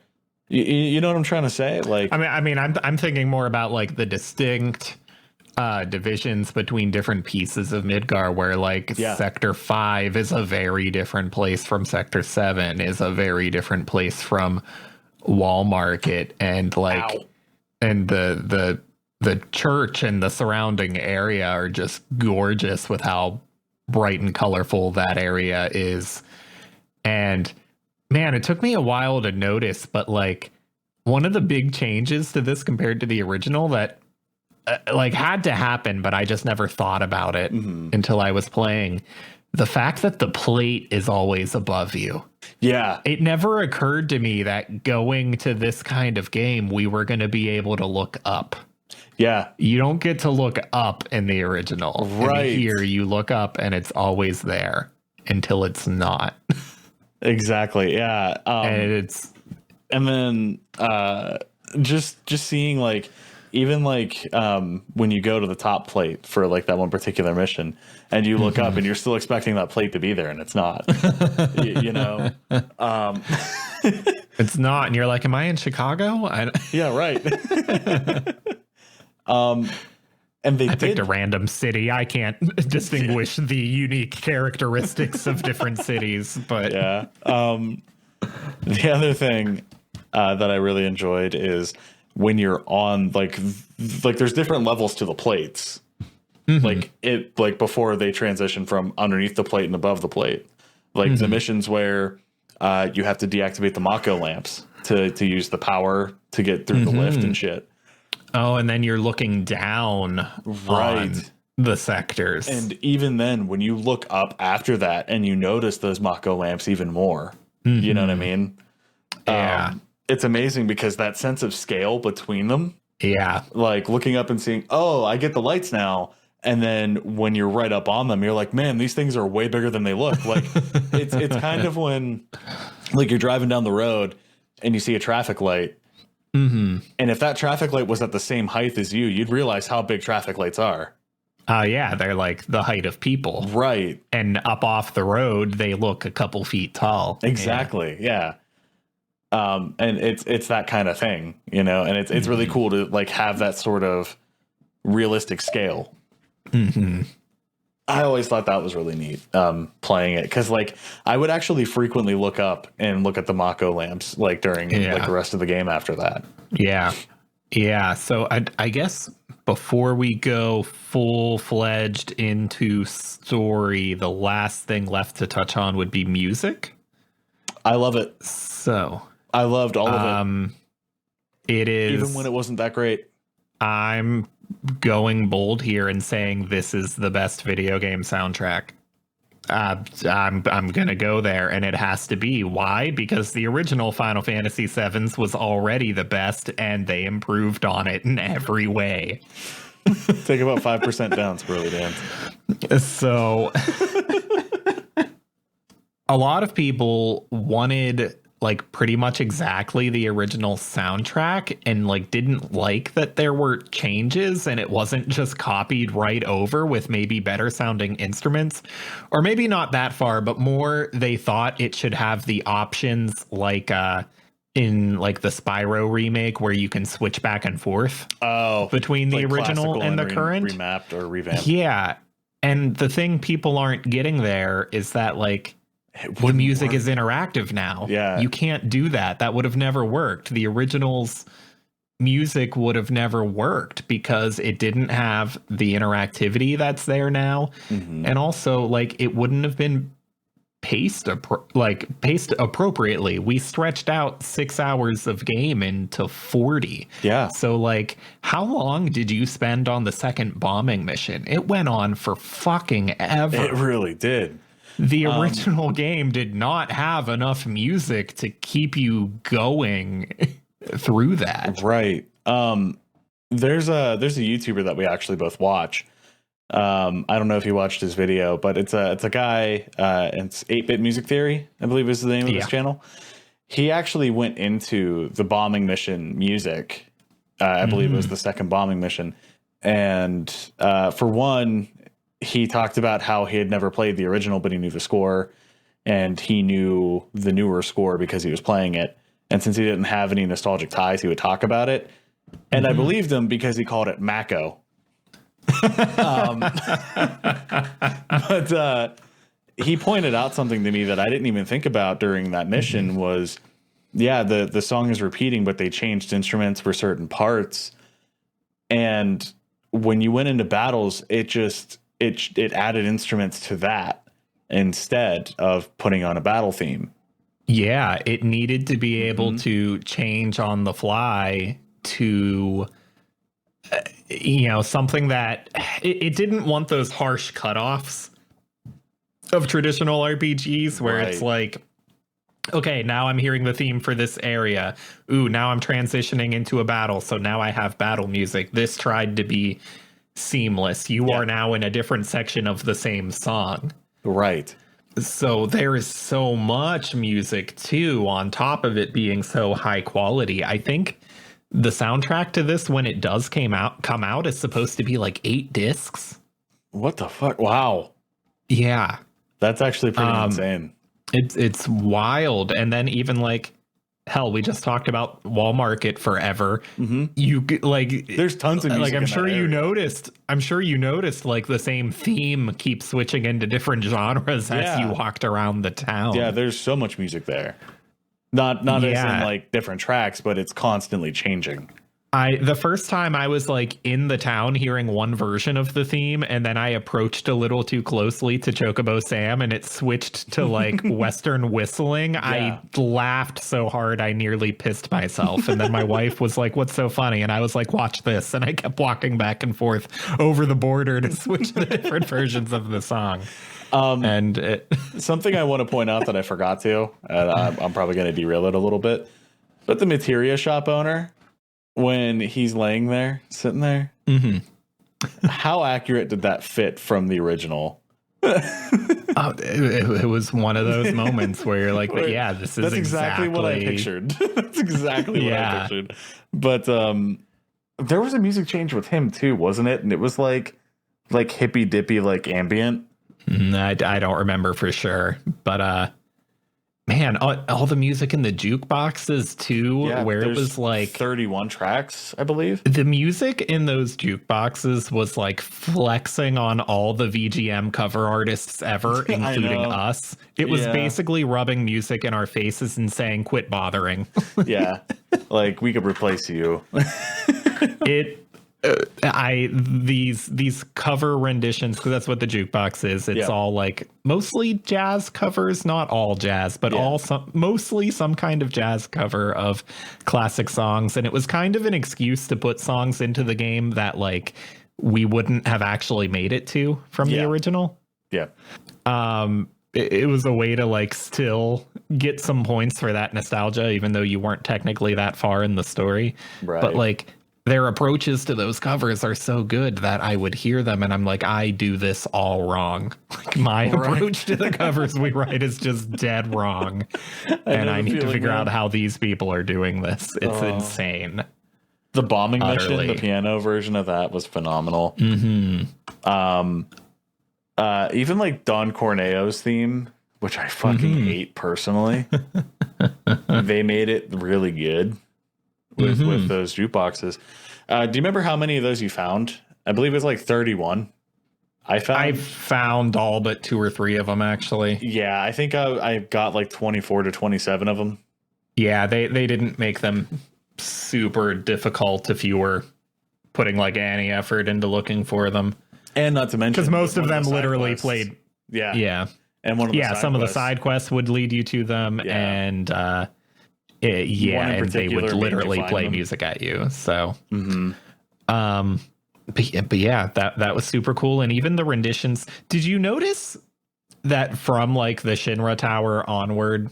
you know what I'm trying to say? Like, I'm thinking more about like the distinct divisions between different pieces of Midgar, where like Sector 5 is a very different place from Sector 7, is a very different place from Wall Market, and like and the church and the surrounding area are just gorgeous with how bright and colorful that area is. And man, it took me a while to notice, but like one of the big changes to this compared to the original that like had to happen, but I just never thought about it until I was playing, the fact that the plate is always above you. Yeah. It never occurred to me that going to this kind of game, we were going to be able to look up. Yeah. You don't get to look up in the original. Right. And here you look up and it's always there until it's not. Exactly. Yeah. And then just seeing like, even like when you go to the top plate for like that one particular mission and you look up and you're still expecting that plate to be there and it's not, you know, It's not. And you're like, am I in Chicago? Yeah, right. And they picked a random city. I can't distinguish the unique characteristics of different cities, but yeah. The other thing that I really enjoyed is when you're on like there's different levels to the plates. Like before they transition from underneath the plate and above the plate. Like the missions where you have to deactivate the Mako lamps to use the power to get through the lift and shit. Oh, and then you're looking down on the sectors. And even then, when you look up after that and you notice those Mako lamps even more, you know what I mean? Yeah. It's amazing because that sense of scale between them. Yeah. Like looking up and seeing, oh, I get the lights now. And then when you're right up on them, you're like, man, these things are way bigger than they look. Like it's kind of when like you're driving down the road and you see a traffic light. And if that traffic light was at the same height as you, you'd realize how big traffic lights are. Yeah, they're like the height of people. Right. And up off the road, they look a couple feet tall. Exactly. Yeah. And it's that kind of thing, you know, and it's really cool to like have that sort of realistic scale. I always thought that was really neat playing it because like I would actually frequently look up and look at the Mako lamps like during like the rest of the game after that. Yeah. So I guess before we go full-fledged into story, the last thing left to touch on would be music. I love it. So I loved all of it. It is, even when it wasn't that great. I'm going bold here and saying this is the best video game soundtrack. I'm gonna go there, and it has to be. Why? Because the original Final Fantasy VII was already the best, and they improved on it in every way. Take about 5% down, Squirrely Dan. So, a lot of people wanted like pretty much exactly the original soundtrack and like didn't like that there were changes and it wasn't just copied right over with maybe better sounding instruments, or maybe not that far, but more they thought it should have the options like in like the Spyro remake where you can switch back and forth between the like original and the current remapped or revamped. Yeah. And the thing people aren't getting there is that like the music is interactive now. Yeah. You can't do that. That would have never worked. The original's music would have never worked because it didn't have the interactivity that's there now. And also, like, it wouldn't have been paced appropriately. We stretched out 6 hours of game into 40. Yeah. So, like, how long did you spend on the second bombing mission? It went on for fucking ever. It really did. The original game did not have enough music to keep you going through that. Right. There's a YouTuber that we actually both watch. I don't know if you watched his video, but it's a guy, it's 8-Bit Music Theory, I believe is the name of his channel. He actually went into the bombing mission music. I believe it was the second bombing mission. And for one, he talked about how he had never played the original, but he knew the score, and he knew the newer score because he was playing it. And since he didn't have any nostalgic ties, he would talk about it. And I believed him because he called it Mako. But he pointed out something to me that I didn't even think about during that mission was, the song is repeating, but they changed instruments for certain parts. And when you went into battles, it added instruments to that instead of putting on a battle theme. Yeah, it needed to be able to change on the fly to, something that it didn't want those harsh cutoffs of traditional RPGs where it's like, okay, now I'm hearing the theme for this area. Ooh, now I'm transitioning into a battle. So now I have battle music. This tried to be seamless. You are now in a different section of the same song. Right. So there is so much music too, on top of it being so high quality. I think the soundtrack to this, when it does come out, is supposed to be like 8 discs. What the fuck? Wow. Yeah. That's actually pretty insane. It's wild. And then even like hell, we just talked about Wall Market forever. There's tons of music. I'm sure you noticed like the same theme keeps switching into different genres as you walked around the town. Yeah, there's so much music there. Not as in like different tracks, but it's constantly changing. The first time I was like in the town hearing one version of the theme, and then I approached a little too closely to Chocobo Sam and it switched to like Western whistling. Yeah. I laughed so hard I nearly pissed myself. And then my wife was like, "What's so funny?" And I was like, "Watch this." And I kept walking back and forth over the border to switch the different versions of the song. Something I want to point out that I forgot to, and I'm probably going to derail it a little bit, but the materia shop owner, when he's laying there, sitting there, how accurate did that fit from the original? It was one of those moments where you're like, but yeah, that's exactly what I pictured. That's exactly what I pictured. But there was a music change with him too, wasn't it? And it was like hippy dippy, like ambient. I don't remember for sure, but man, all the music in the jukeboxes too, where it was like 31 tracks, I believe. The music in those jukeboxes was like flexing on all the VGM cover artists ever, including us. It was basically rubbing music in our faces and saying, "Quit bothering." Yeah, like we could replace you. These cover renditions, because that's what the jukebox is. It's all like mostly jazz covers, not all jazz, but mostly some kind of jazz cover of classic songs. And it was kind of an excuse to put songs into the game that like we wouldn't have actually made it to from the original. Yeah. It was a way to like still get some points for that nostalgia, even though you weren't technically that far in the story. Right. But like, their approaches to those covers are so good that I would hear them and I'm like, I do this all wrong. Like my approach to the covers we write is just dead wrong. And I need to figure out how these people are doing this. It's insane. The bombing mission, the piano version of that was phenomenal. Even like Don Corneo's theme, which I fucking hate personally. They made it really good. With those jukeboxes. Do you remember how many of those you found? I believe it was like 31. I found all but 2 or 3 of them, actually. Yeah, I think I got like 24 to 27 of them. Yeah, they didn't make them super difficult if you were putting like any effort into looking for them. And not to mention, because most of them literally played. Yeah. And one of the some of the side quests would lead you to them, and and they would literally play music at you. So, but yeah, that was super cool. And even the renditions. Did you notice that from like the Shinra Tower onward,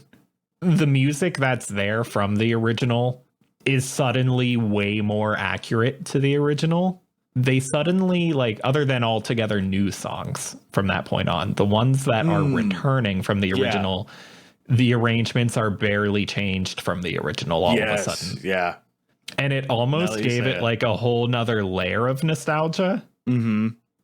the music that's there from the original is suddenly way more accurate to the original? They suddenly, like, other than altogether new songs from that point on, the ones that are returning from the original. The arrangements are barely changed from the original all of a sudden. Yeah. And it almost gave it like a whole nother layer of nostalgia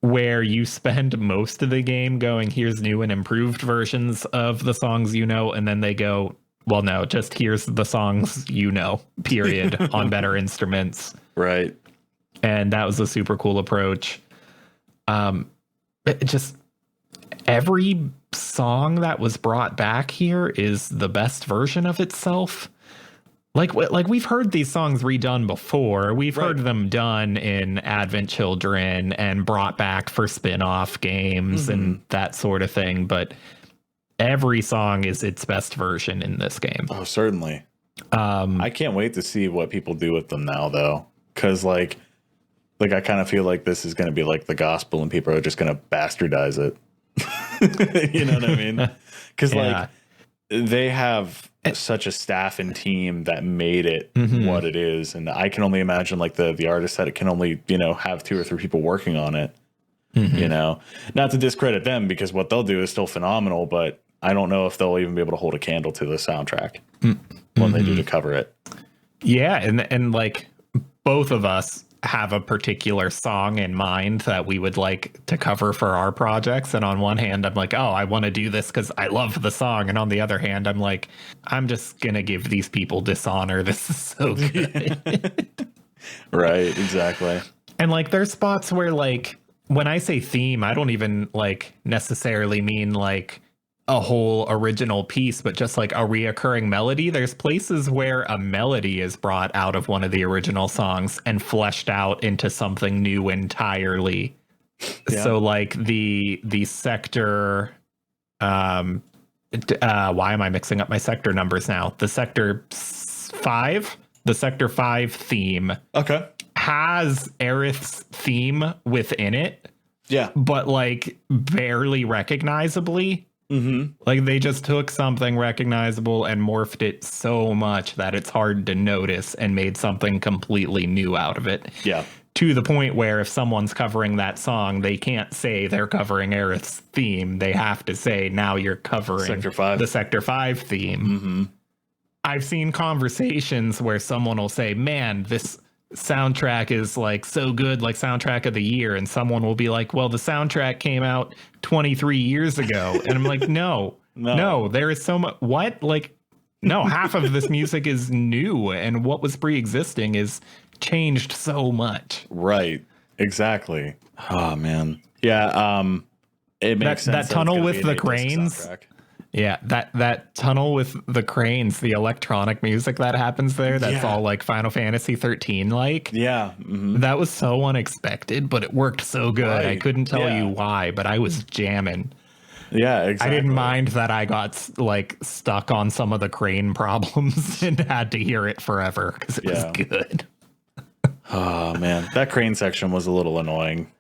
where you spend most of the game going, here's new and improved versions of the songs you know. And then they go, well, no, just here's the songs you know, period, on better instruments. Right. And that was a super cool approach. Just every song that was brought back here is the best version of itself. Like we've heard these songs redone before. We've heard them done in Advent Children and brought back for spin-off games and that sort of thing. But every song is its best version in this game. Oh, certainly. I can't wait to see what people do with them now, though, because like I kind of feel like this is going to be like the gospel, and people are just going to bastardize it. You know what I mean? Because like they have such a staff and team that made it what it is, and I can only imagine like the artists that it can only have 2 or 3 people working on it. Not to discredit them, because what they'll do is still phenomenal, but I don't know if they'll even be able to hold a candle to the soundtrack when they do to cover it. Yeah, and like both of us have a particular song in mind that we would like to cover for our projects. And on one hand, I'm like, oh, I want to do this because I love the song. And on the other hand, I'm like, I'm just going to give these people dishonor. This is so good. Right, exactly. And like there's spots where like when I say theme, I don't even like necessarily mean like a whole original piece, but just like a reoccurring melody. There's places where a melody is brought out of one of the original songs and fleshed out into something new entirely. Yeah. So like the sector, why am I mixing up my sector numbers now? The sector 5 theme. Okay. Has Aerith's theme within it. Yeah. But like barely recognizably. Mm-hmm. Like they just took something recognizable and morphed it so much that it's hard to notice and made something completely new out of it. Yeah. To the point where if someone's covering that song, they can't say they're covering Aerith's theme. They have to say, now you're covering the Sector 5 theme. Mm-hmm. I've seen conversations where someone will say, man, this soundtrack is like so good, like soundtrack of the year, and someone will be like, well, the soundtrack came out 23 years ago, and I'm like, no, there is so much. What? Like, no, half of this music is new, and what was pre-existing is changed so much. Right, exactly. Oh man, yeah. It makes sense that tunnel with the cranes. Yeah, that tunnel with the cranes, the electronic music that happens there, that's all like Final Fantasy 13 like. Yeah. Mm-hmm. That was so unexpected, but it worked so good. Right. I couldn't tell you why, but I was jamming. Yeah, exactly. I didn't mind that I got like stuck on some of the crane problems and had to hear it forever because it was good. Oh man, that crane section was a little annoying.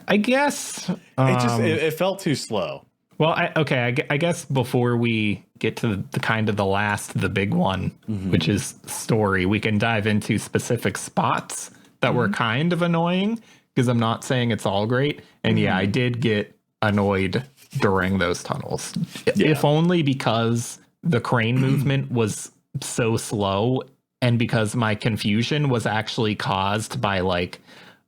I guess it felt too slow. Well, I guess before we get to the big one, mm-hmm. which is story, we can dive into specific spots that were kind of annoying, because I'm not saying it's all great. And yeah, I did get annoyed during those tunnels, if only because the crane movement was so slow, and because my confusion was actually caused by like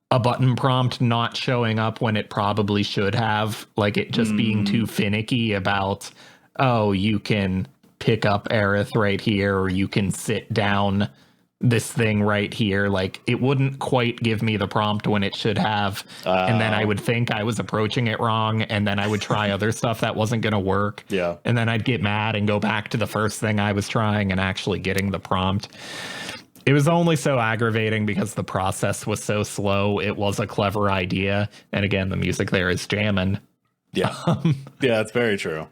a button prompt not showing up when it probably should have, like it just being too finicky about, oh, you can pick up Aerith right here, or you can sit down this thing right here. Like it wouldn't quite give me the prompt when it should have. And then I would think I was approaching it wrong, and then I would try other stuff that wasn't going to work. Yeah. And then I'd get mad and go back to the first thing I was trying and actually getting the prompt. It was only so aggravating because the process was so slow. It was a clever idea. And again, the music there is jamming. Yeah. Yeah, it's very true.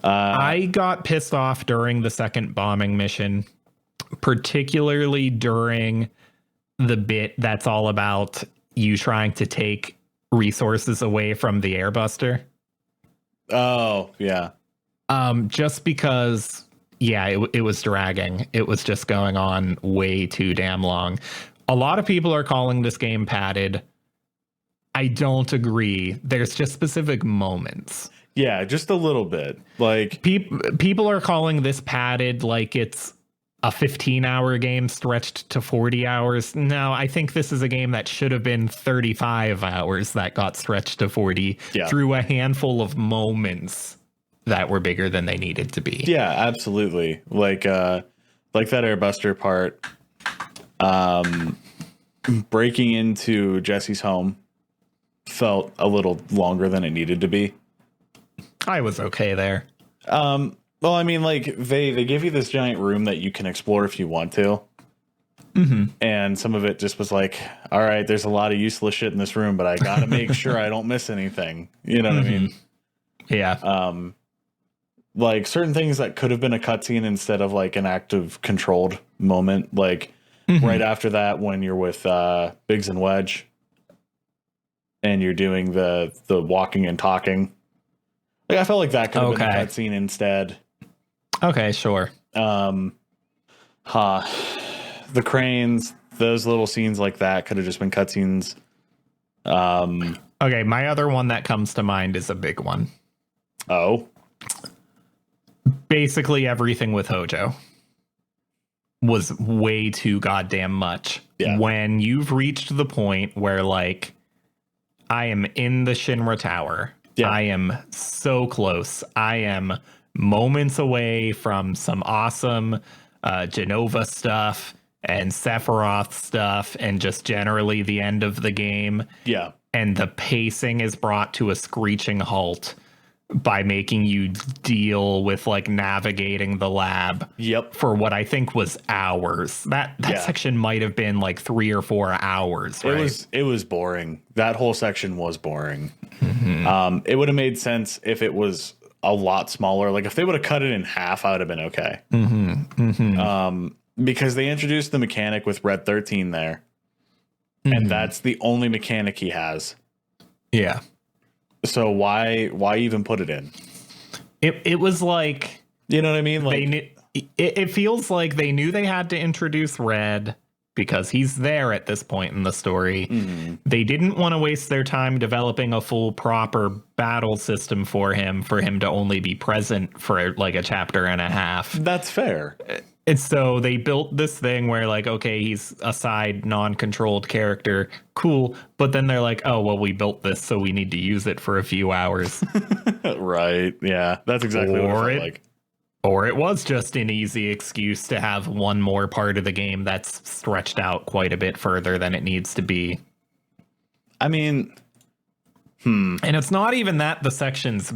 I got pissed off during the second bombing mission, particularly during the bit that's all about you trying to take resources away from the airbuster. Oh, yeah. Just because... yeah, it was dragging. It was just going on way too damn long. A lot of people are calling this game padded. I don't agree. There's just specific moments. Yeah, just a little bit. Like people are calling this padded like it's a 15-hour game stretched to 40 hours. No, I think this is a game that should have been 35 hours that got stretched to 40 through a handful of moments that were bigger than they needed to be. Yeah, absolutely. Like that airbuster part, breaking into Jesse's home felt a little longer than it needed to be. I was okay there. Well, I mean, like they give you this giant room that you can explore if you want to. Mm-hmm. And some of it just was like, all right, there's a lot of useless shit in this room, but I got to make sure I don't miss anything. You know what I mean? Yeah. Like certain things that could have been a cutscene instead of like an active controlled moment. Like right after that, when you're with Biggs and Wedge and you're doing the walking and talking. Like I felt like that could have been a cutscene instead. Okay, sure. The cranes, those little scenes like that could have just been cutscenes. Okay, my other one that comes to mind is a big one. Oh. Basically everything with Hojo. was way too goddamn much. Yeah. When you've reached the point where, like, I am in the Shinra Tower. Yeah. I am so close. I am moments away from some awesome Genova stuff and Sephiroth stuff and just generally the end of the game. Yeah. And the pacing is brought to a screeching halt by making you deal with, like, navigating the lab. Yep. For what I think was hours. That section might have been like 3 or 4 hours. Right? It was boring. That whole section was boring. Mm-hmm. It would have made sense if it was a lot smaller. Like if they would have cut it in half, I would have been okay. Mm-hmm. Mm-hmm. Because they introduced the mechanic with Red 13 there, and that's the only mechanic he has. Yeah. So why even put it in? It was like, you know what I mean? Like it feels like they knew they had to introduce Red because he's there at this point in the story. Mm-hmm. They didn't want to waste their time developing a full proper battle system for him to only be present for like a chapter and a half. That's fair. And so they built this thing where, like, okay, he's a side non-controlled character. Cool. But then they're like, oh, well, we built this, so we need to use it for a few hours. Right. Yeah. That's exactly what it felt like. Or it was just an easy excuse to have one more part of the game that's stretched out quite a bit further than it needs to be. I mean, And it's not even that the section's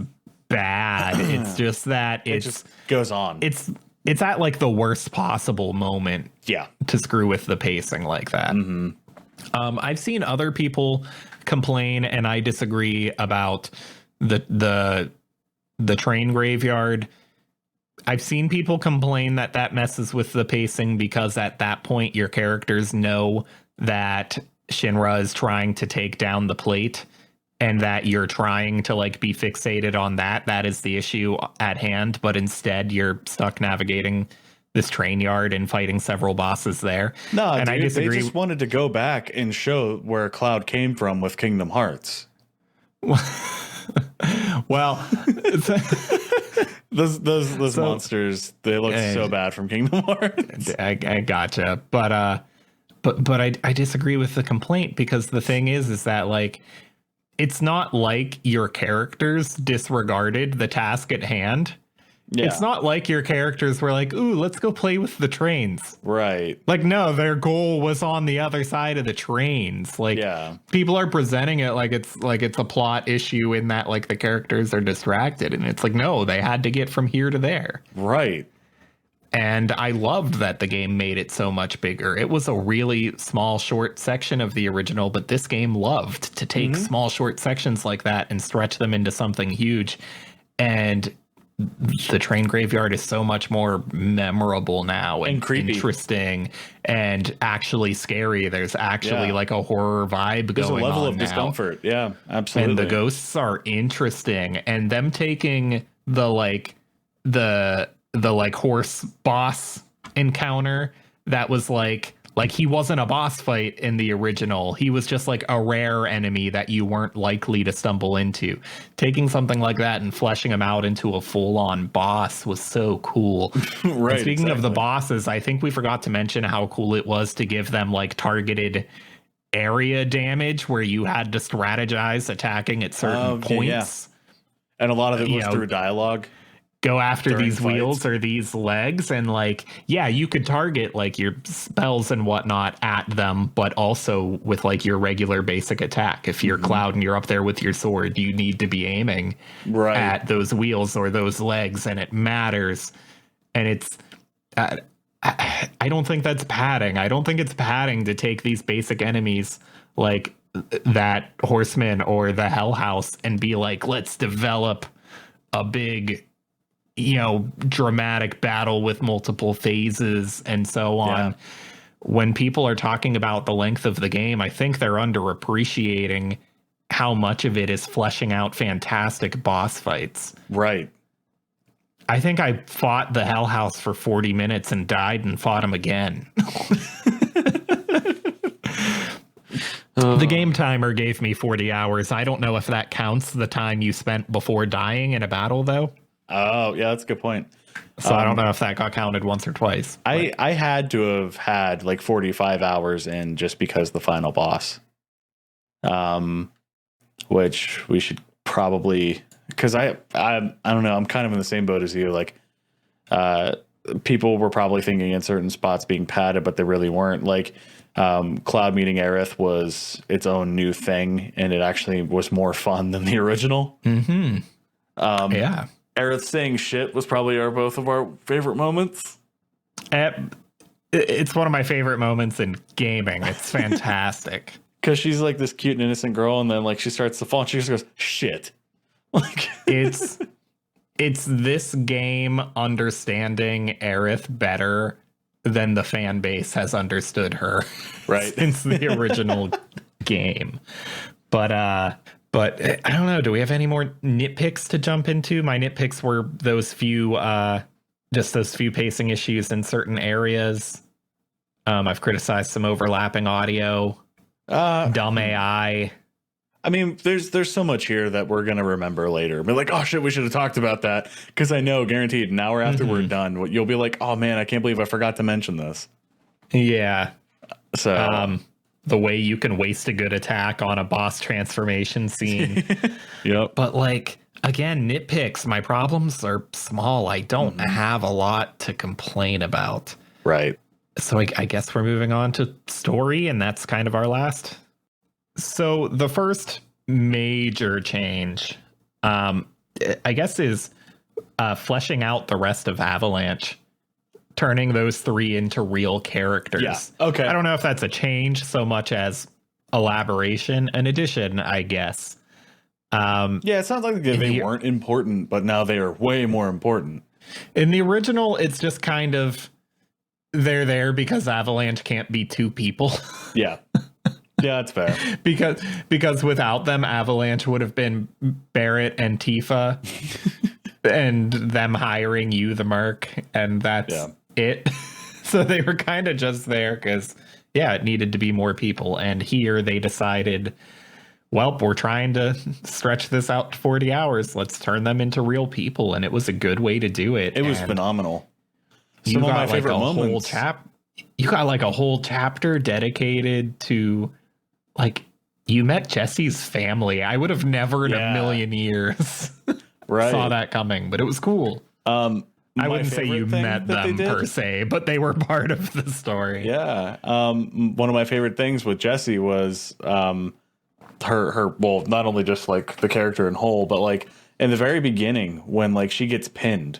bad. It's just that it just goes on. It's at like the worst possible moment. Yeah. To screw with the pacing like that. Mm-hmm. I've seen other people complain, and I disagree, about the train graveyard. I've seen people complain that messes with the pacing because at that point your characters know that Shinra is trying to take down the plate, and that you're trying to like be fixated on that is the issue at hand, but instead you're stuck navigating this train yard and fighting several bosses there. No, and dude, I disagree. They just wanted to go back and show where Cloud came from with Kingdom Hearts. Well, those monsters, they look so bad from Kingdom Hearts. I gotcha, but I disagree with the complaint, because the thing is that, like, it's not like your characters disregarded the task at hand. Yeah. It's not like your characters were like, ooh, let's go play with the trains. Right. Like, no, their goal was on the other side of the trains. Like, people are presenting it like it's a plot issue in that, like, the characters are distracted. And it's like, no, they had to get from here to there. Right. And I loved that the game made it so much bigger. It was a really small, short section of the original, but this game loved to take small, short sections like that and stretch them into something huge. And the train graveyard is so much more memorable now and creepy, interesting, and actually scary. There's actually like a horror vibe going on. There's a level of discomfort. Yeah, absolutely. And the ghosts are interesting, and them taking the horse boss encounter that was like he wasn't a boss fight in the original. He was just like a rare enemy that you weren't likely to stumble into. Taking something like that and fleshing him out into a full-on boss was so cool. Right. And speaking of the bosses, I think we forgot to mention how cool it was to give them like targeted area damage where you had to strategize attacking at certain points. Yeah. And a lot of it was through dialogue. Go after these wheels or these legs, and like, yeah, you could target like your spells and whatnot at them, but also with like your regular basic attack. If you're Cloud and you're up there with your sword, you need to be aiming at those wheels or those legs, and it matters. And it's I don't think that's padding. I don't think it's padding to take these basic enemies like that horseman or the Hell House and be like, let's develop a big, dramatic battle with multiple phases and so on. Yeah. When people are talking about the length of the game, I think they're underappreciating how much of it is fleshing out fantastic boss fights. Right. I think I fought the Hell House for 40 minutes and died and fought him again. The game timer gave me 40 hours. I don't know if that counts the time you spent before dying in a battle, though. Oh, yeah, that's a good point. So I don't know if that got counted once or twice. I had to have had like 45 hours in just because the final boss. Which we should probably, because I don't know, I'm kind of in the same boat as you. Like, people were probably thinking in certain spots being padded, but they really weren't. Like, Cloud meeting Aerith was its own new thing, and it actually was more fun than the original. Mm-hmm. Yeah. Aerith saying shit was probably both of our favorite moments. It's one of my favorite moments in gaming. It's fantastic. Because she's like this cute and innocent girl, and then like she starts to fall, and she just goes, shit. Like it's this game understanding Aerith better than the fan base has understood her, right? Since the original game. But I don't know. Do we have any more nitpicks to jump into? My nitpicks were those few pacing issues in certain areas. I've criticized some overlapping audio. Dumb AI. I mean, there's so much here that we're gonna remember later. Be like, oh shit, we should have talked about that, because I know, guaranteed, an hour after we're done, you'll be like, oh man, I can't believe I forgot to mention this. Yeah. So the way you can waste a good attack on a boss transformation scene. Yep. But like, again, nitpicks. My problems are small. I don't have a lot to complain about. Right. So I guess we're moving on to story, and that's kind of our last. So the first major change, I guess, is fleshing out the rest of Avalanche, turning those three into real characters. Yeah. Okay. I don't know if that's a change so much as elaboration, an addition, I guess. Yeah, it sounds like they weren't important, but now they are way more important. In the original, it's just kind of, they're there because Avalanche can't be two people. Yeah. Yeah, that's fair. because without them, Avalanche would have been Barrett and Tifa, and them hiring you, the Merc, and that's it. So they were kind of just there because, it needed to be more people. And here they decided, well, we're trying to stretch this out to 40 hours. Let's turn them into real people. And it was a good way to do it. It was phenomenal. You got like a whole chapter dedicated to, like, you met Jesse's family. I would have never in a million years saw that coming, but it was cool. I wouldn't say you met them per se, but they were part of the story. Yeah. One of my favorite things with Jessie was her well, not only just like the character in whole, but like in the very beginning when like she gets pinned,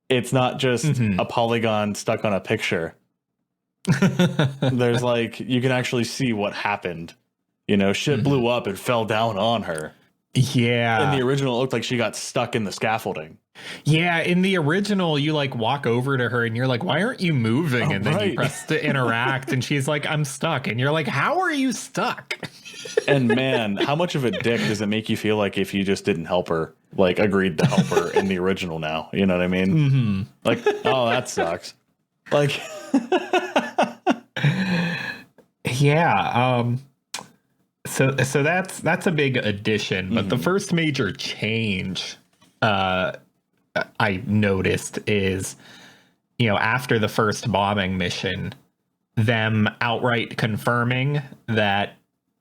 it's not just a polygon stuck on a picture. There's like, you can actually see what happened. You know, shit blew up and fell down on her. Yeah. In the original, it looked like she got stuck in the scaffolding. Yeah, in the original, you like walk over to her and you're like, why aren't you moving? And then you press to interact and she's like, I'm stuck. And you're like, how are you stuck? And man, how much of a dick does it make you feel like if you just didn't help her, like agreed to help her in the original now? You know what I mean? Mm-hmm. Like, oh, that sucks. Like, yeah. So that's a big addition. But the first major change I noticed is, after the first bombing mission, them outright confirming that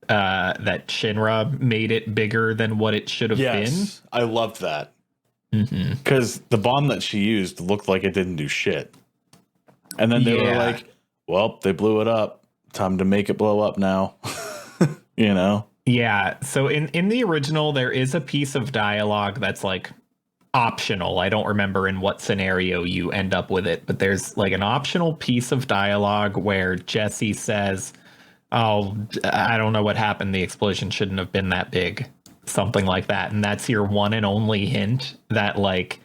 Shinra made it bigger than what it should have been. I loved that. Because the bomb that she used looked like it didn't do shit. And then they were like, well, they blew it up. Time to make it blow up now. You know? Yeah. So in the original, there is a piece of dialogue that's like optional. I don't remember in what scenario you end up with it, but there's like an optional piece of dialogue where Jessie says, oh, I don't know what happened. The explosion shouldn't have been that big. Something like that. And that's your one and only hint that, like,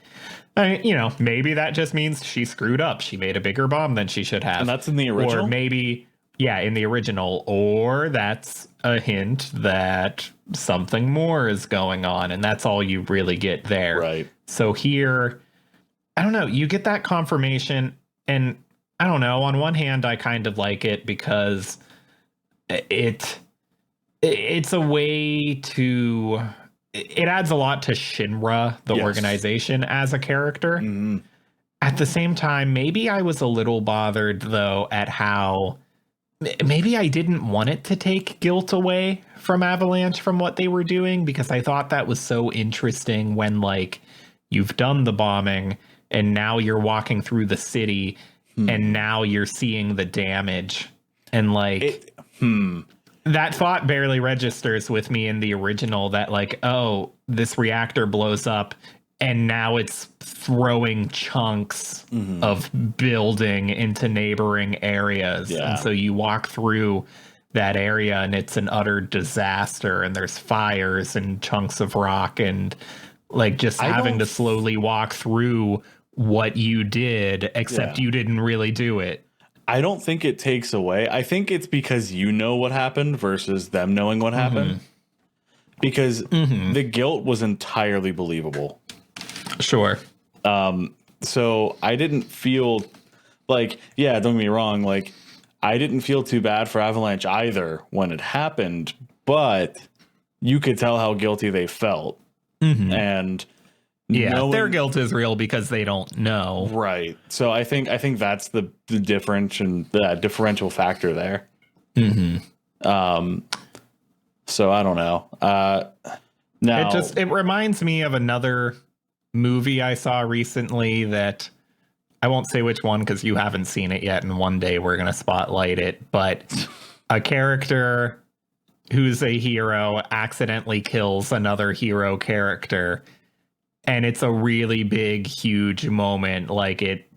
maybe that just means she screwed up. She made a bigger bomb than she should have. And that's in the original? Or maybe, in the original. Or that's a hint that something more is going on. And that's all you really get there. Right. So here, I don't know. You get that confirmation. And I don't know. On one hand, I kind of like it because it's a way to, it adds a lot to Shinra, the organization, as a character. At the same time, maybe I was a little bothered, though, at how maybe I didn't want it to take guilt away from Avalanche from what they were doing, because I thought that was so interesting when, like, you've done the bombing and now you're walking through the city and now you're seeing the damage. And, like, that thought barely registers with me in the original that, like, oh, this reactor blows up and now it's throwing chunks of building into neighboring areas. Yeah. And so you walk through that area and it's an utter disaster, and there's fires and chunks of rock, and like just having to slowly walk through what you did, except you didn't really do it. I don't think it takes away. I think it's because you know what happened versus them knowing what happened. Because the guilt was entirely believable. Sure. So I didn't feel like, don't get me wrong, like I didn't feel too bad for Avalanche either when it happened, but you could tell how guilty they felt. And their guilt is real because they don't know. Right. So I think that's the difference and the differential factor there. So I don't know. Now it reminds me of another movie I saw recently that I won't say which one because you haven't seen it yet, and one day we're going to spotlight it, but a character who's a hero accidentally kills another hero character, and it's a really big, huge moment. Like it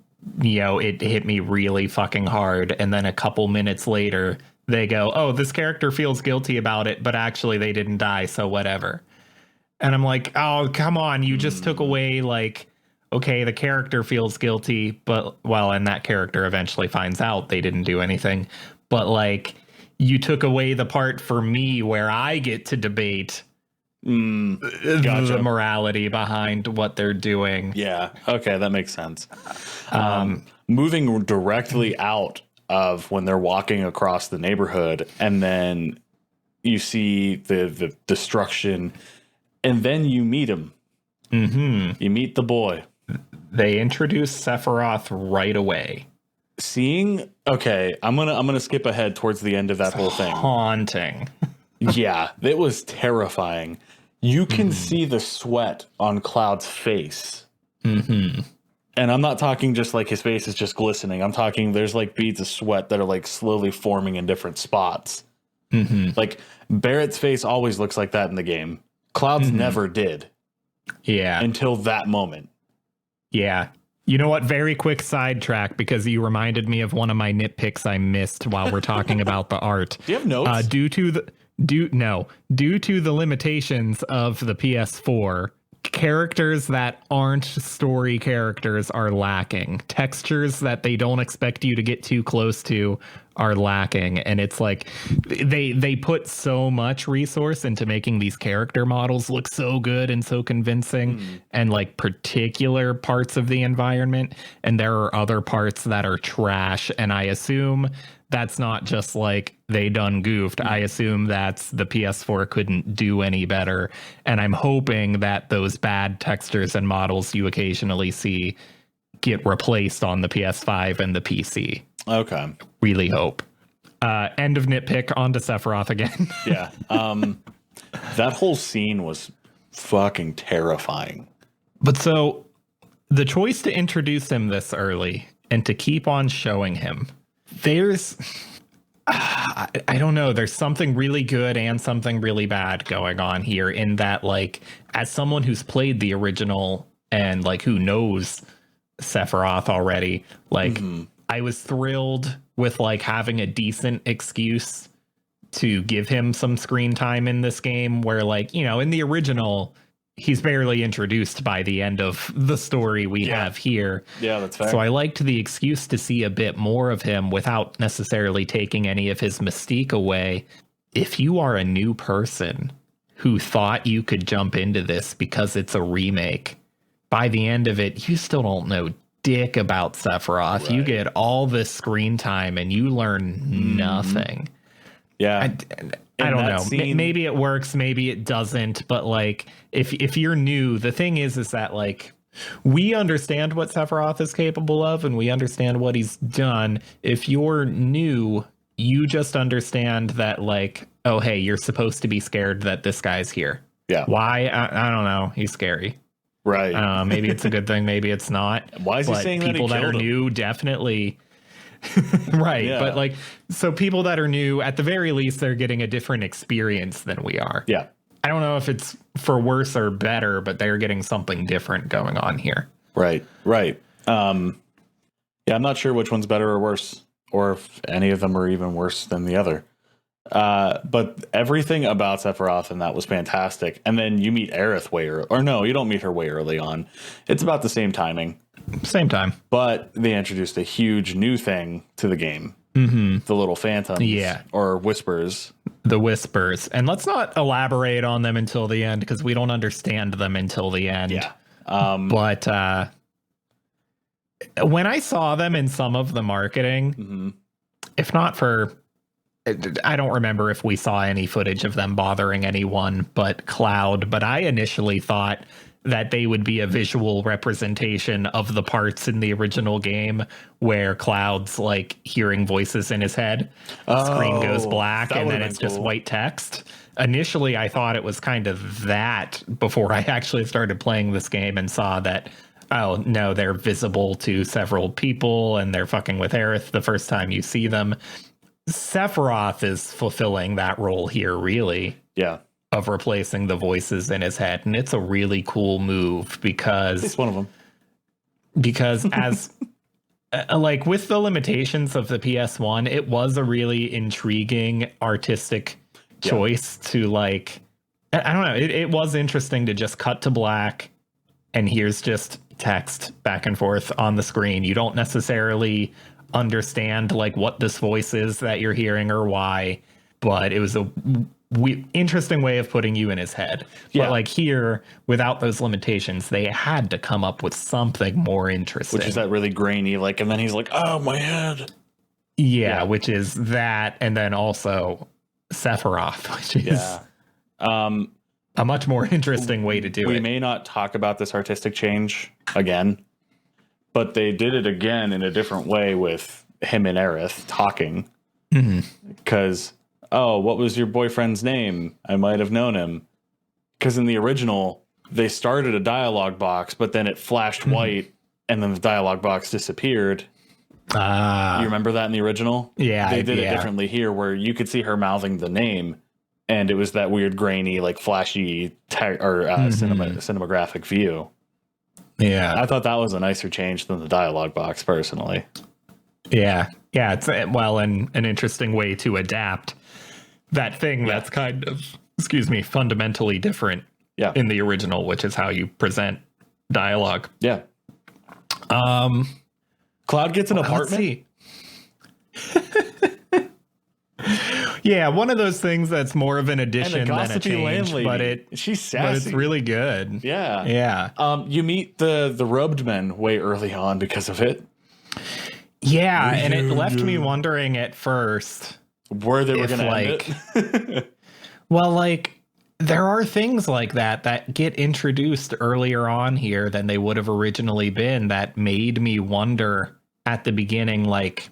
hit me really fucking hard, and then a couple minutes later they go, oh, this character feels guilty about it, but actually they didn't die, so whatever. And I'm like, oh, come on. You just took away, like, okay, the character feels guilty, but, well, and that character eventually finds out they didn't do anything. But, like, you took away the part for me where I get to debate the morality behind what they're doing. Yeah. Okay, that makes sense. Moving directly out of when they're walking across the neighborhood, and then you see the destruction. And then you meet him. You meet the boy. They introduce Sephiroth right away. Okay, I'm gonna skip ahead towards the end of that whole thing. Haunting. Yeah, it was terrifying. You can see the sweat on Cloud's face. And I'm not talking just like his face is just glistening. I'm talking there's like beads of sweat that are like slowly forming in different spots. Like Barrett's face always looks like that in the game. Cloud's never did. Yeah. Until that moment. Yeah. You know what? Very quick sidetrack, because you reminded me of one of my nitpicks I missed while we're talking about the art. Do you have notes? Due to the limitations of the PS4, characters that aren't story characters are lacking. Textures that they don't expect you to get too close to are lacking, and it's like they put so much resource into making these character models look so good and so convincing, and like particular parts of the environment, and there are other parts that are trash, and I assume that's not just like they done goofed. I assume that's the PS4 couldn't do any better, and I'm hoping that those bad textures and models you occasionally see get replaced on the PS5 and the PC. Okay. Really hope. End of nitpick, on to Sephiroth again. Yeah. That whole scene was fucking terrifying. But so the choice to introduce him this early and to keep on showing him, there's I don't know, there's something really good and something really bad going on here, in that, like, as someone who's played the original and like who knows Sephiroth already, like I was thrilled with like having a decent excuse to give him some screen time in this game, where, like, you know, in the original he's barely introduced by the end of the story we have here. Yeah, that's fair. So I liked the excuse to see a bit more of him without necessarily taking any of his mystique away. If you are a new person who thought you could jump into this because it's a remake, by the end of it, you still don't know dick about Sephiroth. Right. You get all this screen time and you learn nothing. Yeah. I don't know. Maybe it works, maybe it doesn't. But like, if you're new, the thing is that like We understand what Sephiroth is capable of, and we understand what he's done. If you're new, you just understand that, like, oh, hey, you're supposed to be scared that this guy's here. Yeah. Why? I don't know. He's scary. Right. Maybe it's a good thing. Maybe it's not. Why is he saying that? People that are new definitely. Right. Yeah. But like, so people that are new, at the very least, they're getting a different experience than we are. Yeah. I don't know if it's for worse or better, but they're getting something different going on here. Right. Right. Yeah, I'm not sure which one's better or worse, or if any of them are even worse than the other. But everything about Sephiroth and that was fantastic. And then you meet Aerith way early, or no, you don't meet her way early on. It's about the same timing. Same time. But they introduced a huge new thing to the game. Mm-hmm. The little phantoms. Yeah. Or whispers. The whispers. And let's not elaborate on them until the end, because we don't understand them until the end. Yeah. But when I saw them in some of the marketing, if not for... I don't remember if we saw any footage of them bothering anyone but Cloud, but I initially thought that they would be a visual representation of the parts in the original game where Cloud's like hearing voices in his head. The screen goes black and then it's just white text. Initially, I thought it was kind of that before I actually started playing this game and saw that, oh, no, they're visible to several people and they're fucking with Aerith the first time you see them. Sephiroth is fulfilling that role here, really. Yeah. Of replacing the voices in his head. And it's a really cool move because... It's one of them. Because as... like, with the limitations of the PS1, it was a really intriguing artistic choice to, like... I don't know. It was interesting to just cut to black and here's just text back and forth on the screen. You don't necessarily... understand like what this voice is that you're hearing or why, but it was a interesting way of putting you in his head. But like here, without those limitations, they had to come up with something more interesting, which is that really grainy, like, and then he's like, oh, my head. Yeah, which is that, and then also Sephiroth, which is a much more interesting way to do it. We may not talk about this artistic change again, but they did it again in a different way with him and Aerith talking. Because, oh, what was your boyfriend's name? I might have known him. Because in the original, they started a dialogue box, but then it flashed white, and then the dialogue box disappeared. You remember that in the original? Yeah. They did it differently here, where you could see her mouthing the name, and it was that weird, grainy, like, flashy cinematographic view. Yeah, I thought that was a nicer change than the dialogue box, personally. Yeah, it's an interesting way to adapt that thing that's kind of, fundamentally different in the original, which is how you present dialogue. Yeah. Cloud gets an apartment. Yeah, one of those things that's more of an addition than a change, she's sassy. But it's really good. Yeah. You meet the robed men way early on because of it. Yeah, and it left me wondering at first where they were going to end it. Well, like, there are things like that get introduced earlier on here than they would have originally been that made me wonder at the beginning, like,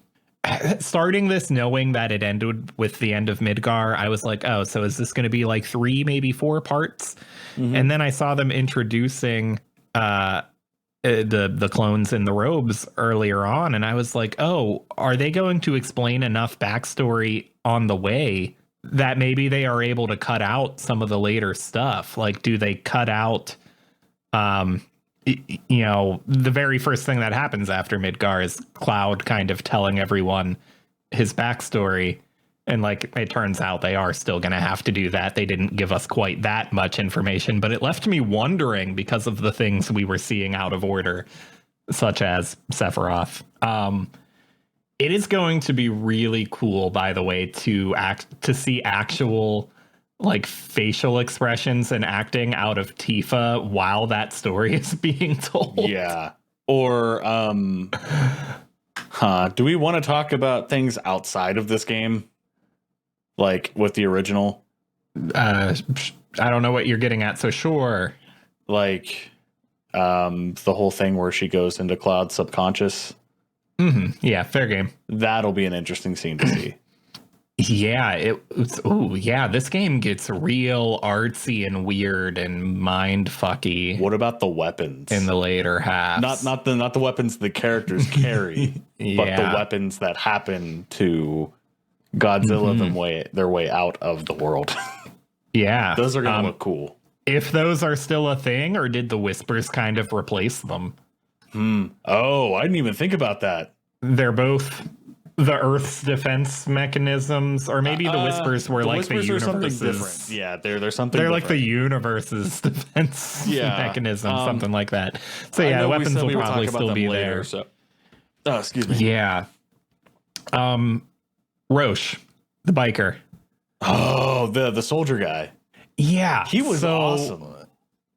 starting this knowing that it ended with the end of Midgar, I was like, oh, so is this going to be like 3, maybe 4 parts? And then I saw them introducing the clones in the robes earlier on, and I was like, oh, are they going to explain enough backstory on the way that maybe they are able to cut out some of the later stuff? Like, do they cut out the very first thing that happens after Midgar is Cloud kind of telling everyone his backstory. And like, it turns out they are still going to have to do that. They didn't give us quite that much information, but it left me wondering because of the things we were seeing out of order, such as Sephiroth. It is going to be really cool, by the way, to see actual like facial expressions and acting out of Tifa while that story is being told. Yeah. Or, do we want to talk about things outside of this game? Like with the original? I don't know what you're getting at, so sure. Like, The whole thing where she goes into Cloud's subconscious. Yeah, fair game. That'll be an interesting scene to see. Yeah, this game gets real artsy and weird and mind fucky. What about the weapons in the later half? Not the weapons the characters carry, but the weapons that happen to Godzilla their way out of the world. Yeah, those are gonna look cool. If those are still a thing, or did the Whispers kind of replace them? Oh, I didn't even think about that. They're both the Earth's defense mechanisms, or maybe the Whispers were like the universe's. Yeah, they're something. They're different. like the universe's defense mechanism, something like that. So yeah, weapons will probably still be later, there. So. Oh, excuse me. Yeah. Roche, the biker. Oh, the soldier guy. Yeah, he was awesome.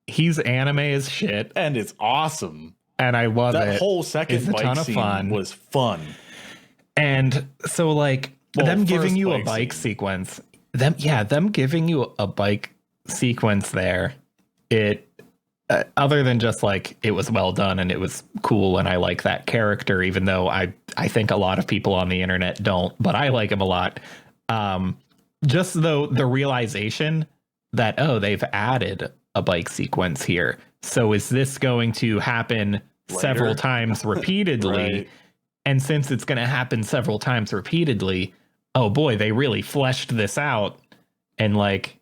He's anime as shit, and it's awesome. And I love it. That whole second bike scene was fun. And so, like, them giving you a bike sequence, them giving you a bike sequence there, it, other than just, like, it was well done and it was cool and I like that character, even though I think a lot of people on the internet don't, but I like him a lot. Just though the realization that, oh, they've added a bike sequence here. So is this going to happen several times repeatedly? Right. And since it's going to happen several times repeatedly, oh boy, they really fleshed this out. And like,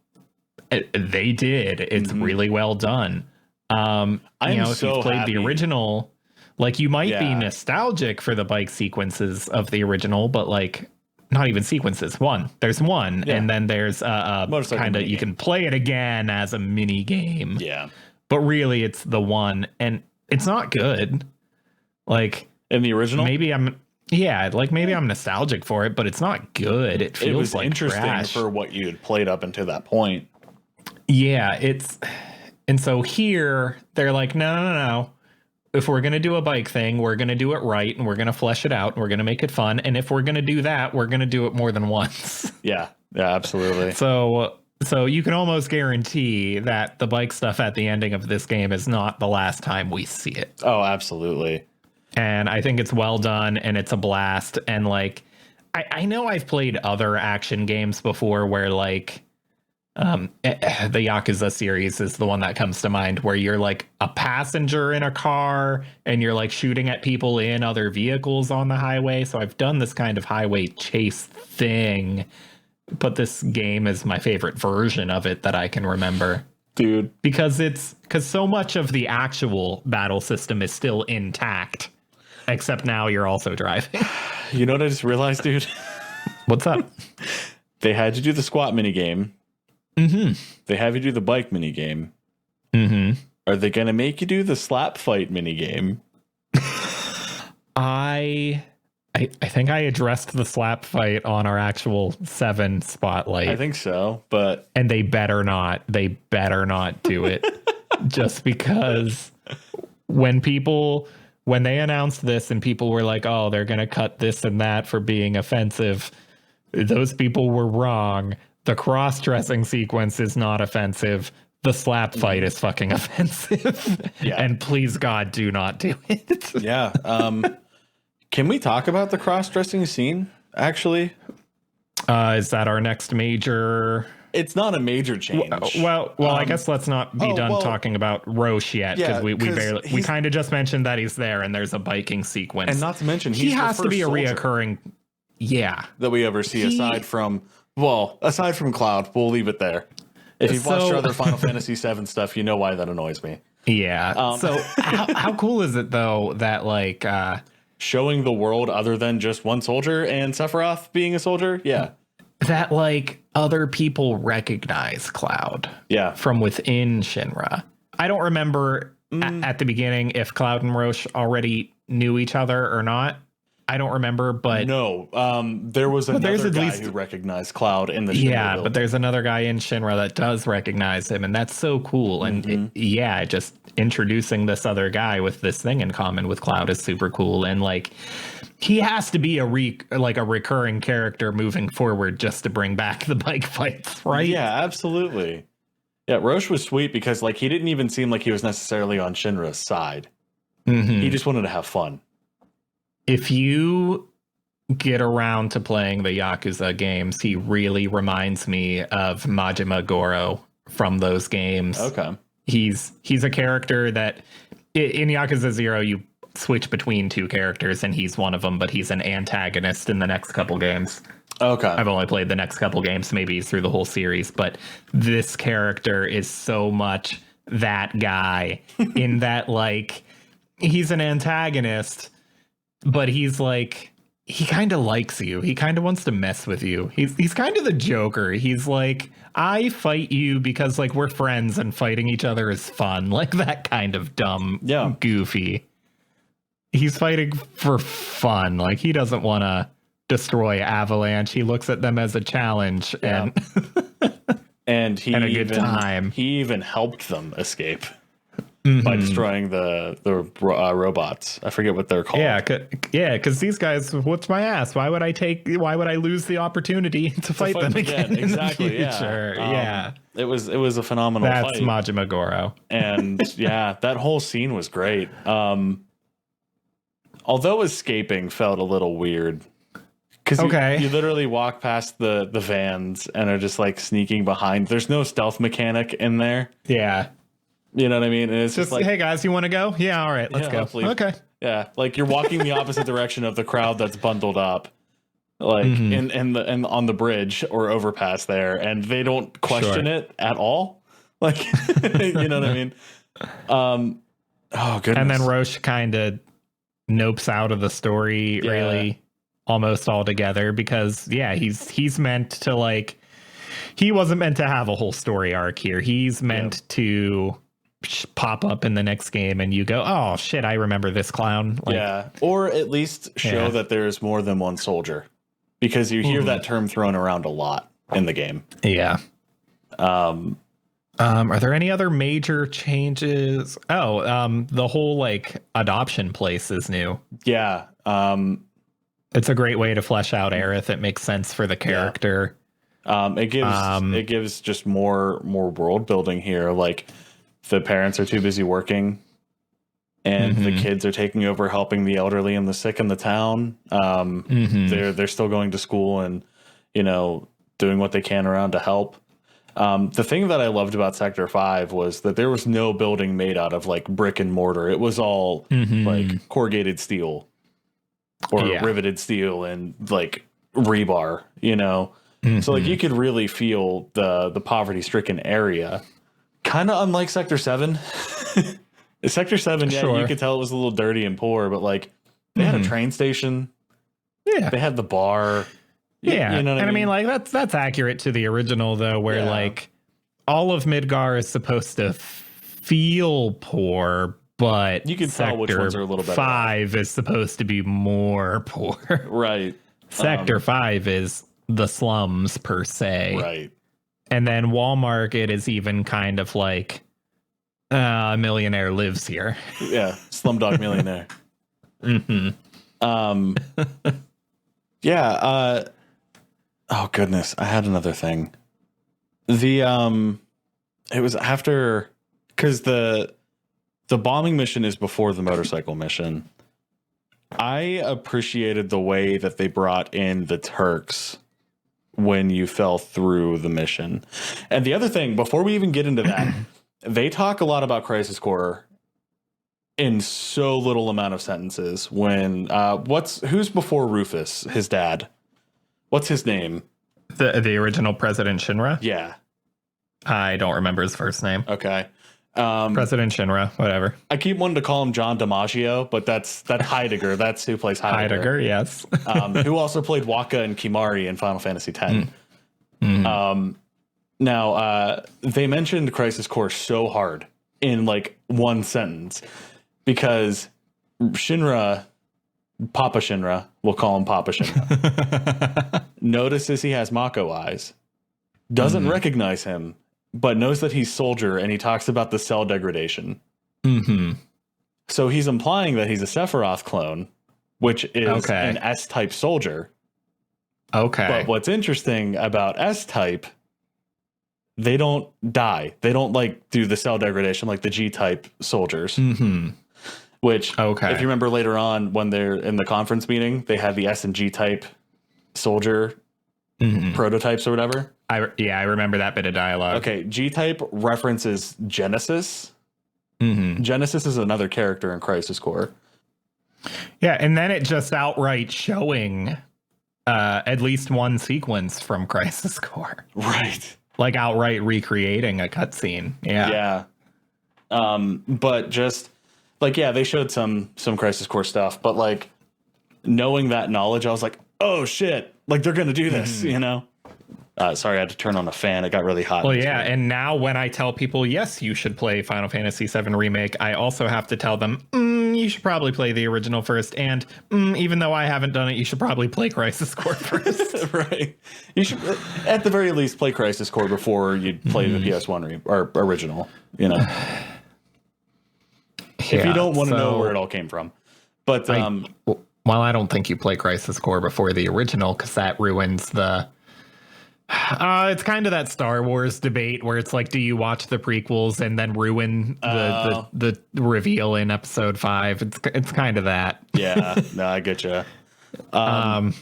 they did. It's really well done. If you've played the original, like, you might be nostalgic for the bike sequences of the original, but like, not even sequences. There's one, and then there's kind of, you can play it again as a mini game. Yeah. But really, it's the one, and it's not good. Like, in the original, maybe I'm nostalgic for it, but it's not good. It feels was like interesting trash for what you had played up until that point. Yeah, and so here they're like, no. If we're gonna do a bike thing, we're gonna do it right, and we're gonna flesh it out, and we're gonna make it fun. And if we're gonna do that, we're gonna do it more than once. Yeah, absolutely. So you can almost guarantee that the bike stuff at the ending of this game is not the last time we see it. Oh, absolutely. And I think it's well done, and it's a blast. And like, I know I've played other action games before where like, the Yakuza series is the one that comes to mind, where you're like a passenger in a car and you're like shooting at people in other vehicles on the highway. So I've done this kind of highway chase thing, but this game is my favorite version of it that I can remember. Dude, because so much of the actual battle system is still intact, except now you're also driving. You know what I just realized, dude? What's up? They had you do the squat mini game. They have you do the bike mini game. Are they going to make you do the slap fight mini game? I think I addressed the slap fight on our actual 7 spotlight. I think so, but and they better not do it. Just because when they announced this and people were like, oh, they're going to cut this and that for being offensive, those people were wrong. The cross-dressing sequence is not offensive. The slap fight is fucking offensive. Yeah. And please, God, do not do it. Yeah. Can we talk about the cross-dressing scene, actually? Is that our next major? It's not a major change. Well, I guess let's not be done talking about Roche yet, because we kind of just mentioned that he's there and there's a biking sequence. And not to mention, he has to be a reoccurring. Yeah. That we ever see aside from Cloud. We'll leave it there. If you've watched our other Final Fantasy VII stuff, you know why that annoys me. Yeah. So how cool is it, though, that like showing the world other than just one soldier and Sephiroth being a soldier? Yeah. That like other people recognize Cloud. Yeah. From within Shinra. I don't remember at the beginning if Cloud and Roche already knew each other or not. I don't remember, but no, there was another guy who recognized Cloud in the Shinra building. But there's another guy in Shinra that does recognize him, and that's so cool. And just introducing this other guy with this thing in common with Cloud is super cool. And like, he has to be a recurring character moving forward just to bring back the bike fights, right? Yeah, absolutely. Yeah, Roche was sweet because like he didn't even seem like he was necessarily on Shinra's side. He just wanted to have fun. If you get around to playing the Yakuza games, he really reminds me of Majima Goro from those games. Okay. He's a character that in Yakuza 0 you switch between two characters and he's one of them, but he's an antagonist in the next couple games. Okay. I've only played the next couple games, maybe through the whole series, but this character is so much that guy in that, like, he's an antagonist, but he's like, he kind of likes you. He kind of wants to mess with you. He's kind of the Joker. He's like, I fight you because like we're friends and fighting each other is fun. Like that kind of dumb, goofy. He's fighting for fun. Like he doesn't want to destroy Avalanche. He looks at them as a challenge and and he and a good time. He even helped them escape by destroying the robots. I forget what they're called. Yeah, because these guys whooped my ass. Why would I lose the opportunity to fight them again exactly, in the future? Yeah. It was a phenomenal fight. That's Majima Goro. And yeah, that whole scene was great. Although escaping felt a little weird. Because you literally walk past the vans and are just like sneaking behind. There's no stealth mechanic in there. Yeah. You know what I mean? And it's just like, hey guys, you want to go? Yeah, all right, let's go. Hopefully. Okay. Yeah, like you're walking the opposite direction of the crowd that's bundled up, like in on the bridge or overpass there, and they don't question it at all. Like, you know what I mean? Oh goodness. And then Roche kind of nopes out of the story really almost altogether because he's meant to like he wasn't meant to have a whole story arc here. He's meant to pop up in the next game and you go, oh shit, I remember this clown. Like, or at least show that there's more than one soldier, because you hear that term thrown around a lot in the game. Are there any other major changes? The whole like adoption place is new. It's a great way to flesh out Aerith. It makes sense for the character. It gives just more world building here. Like the parents are too busy working and the kids are taking over helping the elderly and the sick in the town. They're still going to school and, you know, doing what they can around to help. The thing that I loved about Sector 5 was that there was no building made out of like brick and mortar. It was all like corrugated steel or riveted steel and like rebar, you know? So like you could really feel the poverty stricken area. Kind of unlike Sector 7. Sector 7, you could tell it was a little dirty and poor, but like they had a train station. Yeah. They had the bar. Yeah. You know what I mean? Like that's accurate to the original though, where like all of Midgar is supposed to feel poor, but you can tell which ones are a little better. 5 is supposed to be more poor. Right. Sector 5 is the slums per se. Right. And then Walmart, it is even kind of like a millionaire lives here. Yeah, Slumdog Millionaire. Oh goodness, I had another thing. It was after, because the bombing mission is before the motorcycle mission. I appreciated the way that they brought in the Turks when you fell through the mission. And the other thing, before we even get into that, they talk a lot about Crisis Core in so little amount of sentences. When who's before Rufus, his dad? What's his name? The original President Shinra? Yeah. I don't remember his first name. Okay. President Shinra, whatever. I keep wanting to call him John DiMaggio, but that's Heidegger. That's who plays Heidegger. Heidegger, yes. Who also played Waka and Kimari in Final Fantasy X. Now, they mentioned Crisis Core so hard in like one sentence because Shinra, Papa Shinra, we'll call him Papa Shinra, notices he has Mako eyes, doesn't recognize him, but knows that he's Soldier, and he talks about the cell degradation. So he's implying that he's a Sephiroth clone, which is an S-type soldier. But what's interesting about S-type they don't die. They don't like do the cell degradation like the G-type soldiers. Mm-hmm. Which, if you remember later on when they're in the conference meeting, they had the S and G-type soldier prototypes or whatever. I remember that bit of dialogue. Okay, G-type references Genesis. Genesis is another character in Crisis Core. Yeah, and then it just outright showing at least one sequence from Crisis Core. Right. Like outright recreating a cutscene. Yeah. But just like, they showed some Crisis Core stuff, but like knowing that knowledge, I was like, oh shit, like they're going to do this, you know? Sorry, I had to turn on a fan. It got really hot. Well, yeah, and now when I tell people, yes, you should play Final Fantasy VII Remake, I also have to tell them, you should probably play the original first, and even though I haven't done it, you should probably play Crisis Core first. Right. You should, at the very least, play Crisis Core before you play the PS1 or original, you know? If you don't want to know where it all came from. But, well, I don't think you play Crisis Core before the original, because that ruins the... it's kind of that Star Wars debate where it's like, do you watch the prequels and then ruin the reveal in episode 5? It's kind of that. Yeah, no, I get you. Are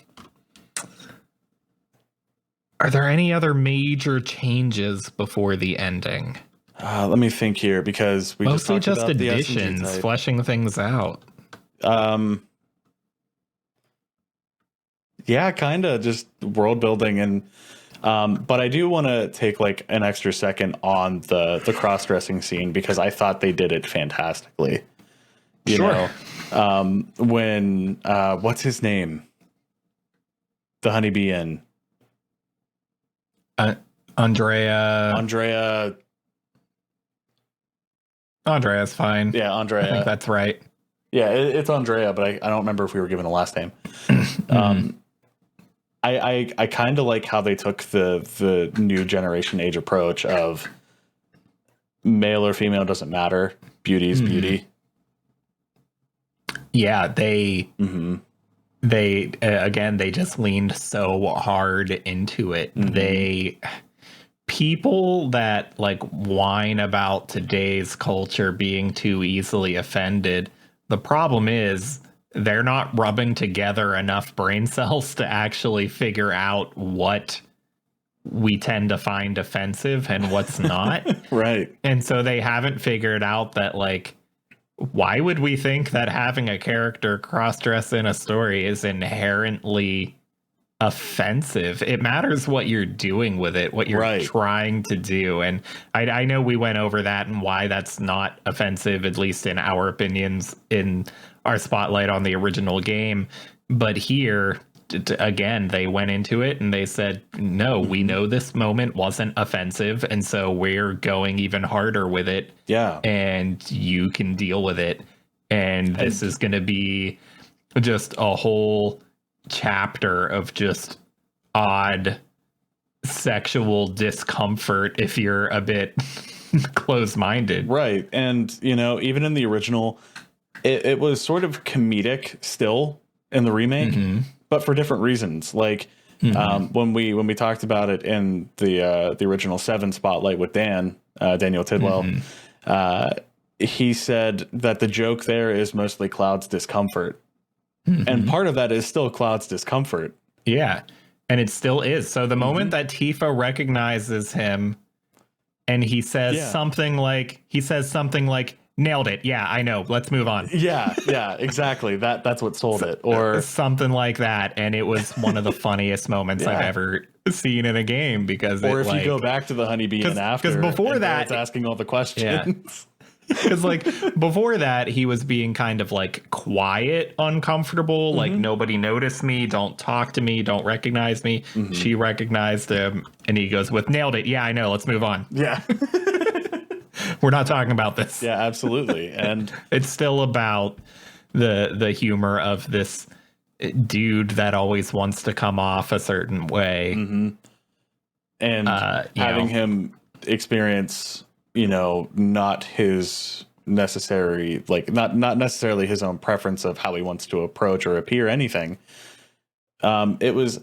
there any other major changes before the ending? Let me think here, because we mostly just additions, fleshing things out. Yeah, kind of just world building and. But I do want to take like an extra second on the cross-dressing scene, because I thought they did it fantastically. You know, when what's his name? The honeybee in Andrea's fine. Yeah, Andrea. I think that's right. Yeah, it's Andrea, but I don't remember if we were given a last name. I kind of like how they took the new generation age approach of male or female doesn't matter. Beauty is beauty. Yeah, they again, they just leaned so hard into it. People that like whine about today's culture being too easily offended. The problem is they're not rubbing together enough brain cells to actually figure out what we tend to find offensive and what's not. Right. And so they haven't figured out that, like, why would we think that having a character cross-dress in a story is inherently offensive? It matters what you're doing with it, what you're trying to do. And I know we went over that and why that's not offensive, at least in our opinions, in our spotlight on the original game. But here, again, they went into it and they said, no, we know this moment wasn't offensive, and so we're going even harder with it. Yeah. And you can deal with it. And this is going to be just a whole chapter of just odd sexual discomfort if you're a bit closed-minded. Right. And, you know, even in the original, it was sort of comedic still in the remake, but for different reasons. Like when we talked about it in the original 7 spotlight with Daniel Tidwell, he said that the joke there is mostly Cloud's discomfort. And part of that is still Cloud's discomfort. Yeah. And it still is. So the moment that Tifa recognizes him and he says something like, nailed it. Yeah, I know. Let's move on. Yeah, exactly. That's what sold it. Or something like that. And it was one of the funniest moments I've ever seen in a game, because or if you go back to the honeybee and after, because before that, it's asking all the questions. Because like before that, he was being kind of like quiet, uncomfortable, like nobody noticed me, don't talk to me, don't recognize me. She recognized him and he goes with nailed it. Yeah, I know. Let's move on. Yeah. We're not talking about this. Yeah, absolutely. And it's still about the humor of this dude that always wants to come off a certain way. And having him experience, you know, not his necessary, like not necessarily his own preference of how he wants to approach or appear anything. It was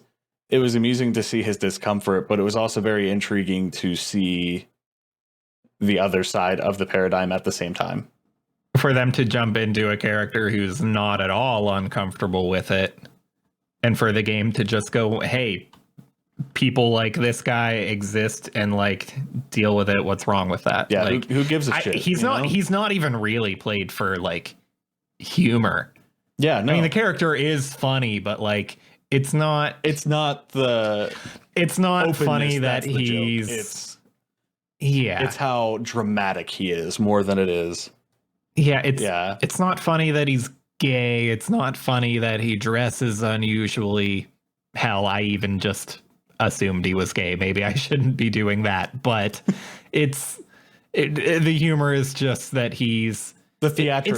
it was amusing to see his discomfort, but it was also very intriguing to see the other side of the paradigm at the same time. For them to jump into a character who's not at all uncomfortable with it, and for the game to just go, hey, people like this guy exist and like deal with it. What's wrong with that? Yeah, like, who gives a shit? He's not even really played for like humor. Yeah, no. I mean, the character is funny, but like it's not funny that he's it's how dramatic he is more than it is. It's not funny that he's gay. It's not funny that he dresses unusually. Hell, I even just assumed he was gay. Maybe I shouldn't be doing that, but the humor is just that he's the theatric.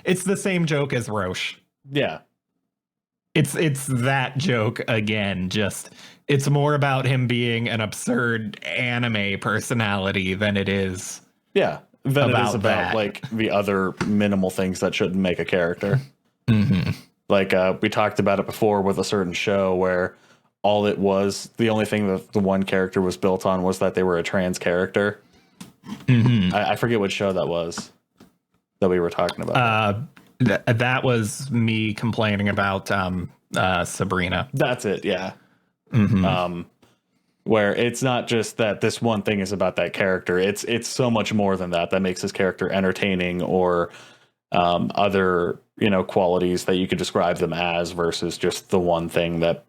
It's the same joke as Roche. Yeah. It's that joke again, just it's more about him being an absurd anime personality than it is about like the other minimal things that shouldn't make a character. Mm-hmm. Like we talked about it before with a certain show where the only thing that the one character was built on was that they were a trans character. Mm-hmm. I forget what show that was that we were talking about. That was me complaining about Sabrina. That's it, yeah. Mm-hmm. Where it's not just that this one thing is about that character. It's so much more than that makes his character entertaining, or other, qualities that you could describe them as, versus just the one thing that,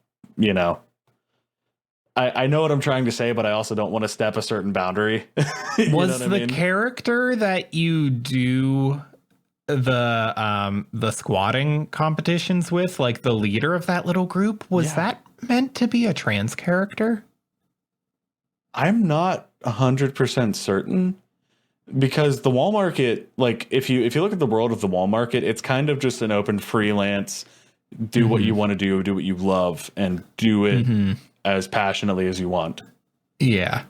I know what I'm trying to say, but I also don't want to step a certain boundary. Was the character that you do the squatting competitions with, like the leader of that little group, was that meant to be a trans character? I'm not 100% certain, because the wall market, like if you look at the world of the wall market, it's kind of just an open freelance, do what you want to do what you love, and do it as passionately as you want. Yeah.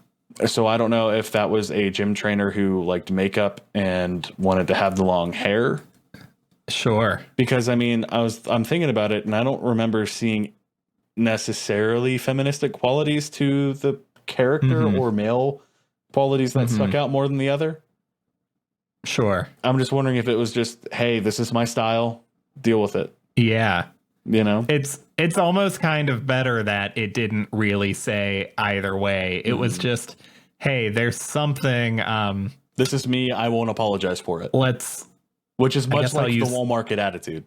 So I don't know if that was a gym trainer who liked makeup and wanted to have the long hair. Sure. Because I mean, I'm thinking about it, and I don't remember seeing necessarily feministic qualities to the character or male qualities that stuck out more than the other. Sure. I'm just wondering if it was just, hey, this is my style, deal with it. Yeah. It's almost kind of better that it didn't really say either way. It was just, hey, there's something. This is me. I won't apologize for it. Which is much like the wall market attitude.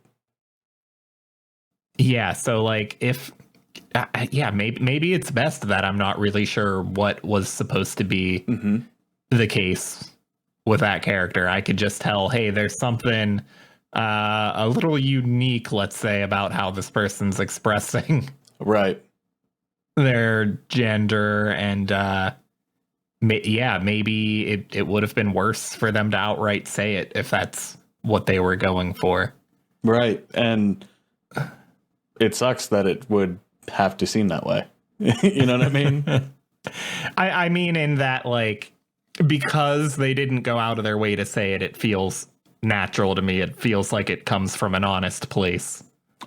Yeah. So like if, maybe it's best that I'm not really sure what was supposed to be the case with that character. I could just tell, hey, there's something a little unique, let's say, about how this person's expressing their gender, and maybe it would have been worse for them to outright say it if that's what they were going for. Right. And it sucks that it would have to seem that way. You know what I mean? I mean, in that, like, because they didn't go out of their way to say it, it feels natural to me. It feels like it comes from an honest place.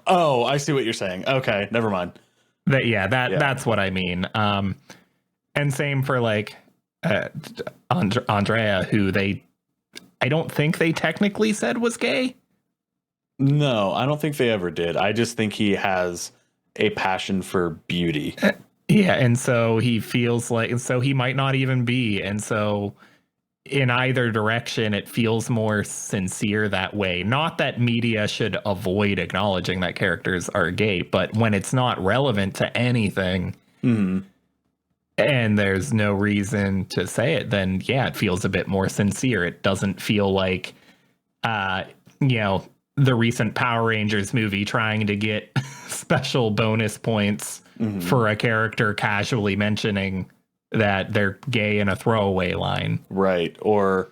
Oh, I see what you're saying. Okay, never mind. That's what I mean. And same for like Andrea, who I don't think they technically said was gay. No, I don't think they ever did. I just think he has a passion for beauty. Yeah, and so he feels like, and so he might not even be, and so in either direction, it feels more sincere that way. Not that media should avoid acknowledging that characters are gay, but when it's not relevant to anything, and there's no reason to say it, then it feels a bit more sincere. It doesn't feel like, the recent Power Rangers movie trying to get special bonus points for a character casually mentioning that they're gay in a throwaway line. Right. Or,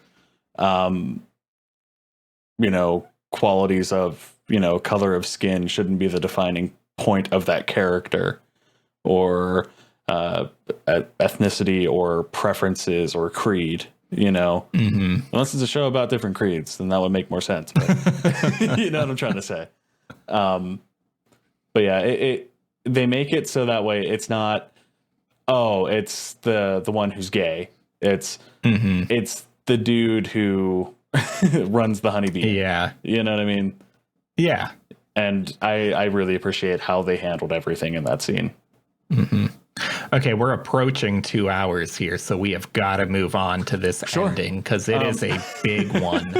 qualities of, color of skin shouldn't be the defining point of that character, or ethnicity or preferences or creed. Unless it's a show about different creeds, then that would make more sense. But you know what I'm trying to say. But yeah, they make it so that way it's not, oh, it's the one who's gay. It's the dude who runs the honeybee. Yeah. You know what I mean? Yeah. And I really appreciate how they handled everything in that scene. Okay, we're approaching 2 hours here, so we have got to move on to this ending because it is a big one.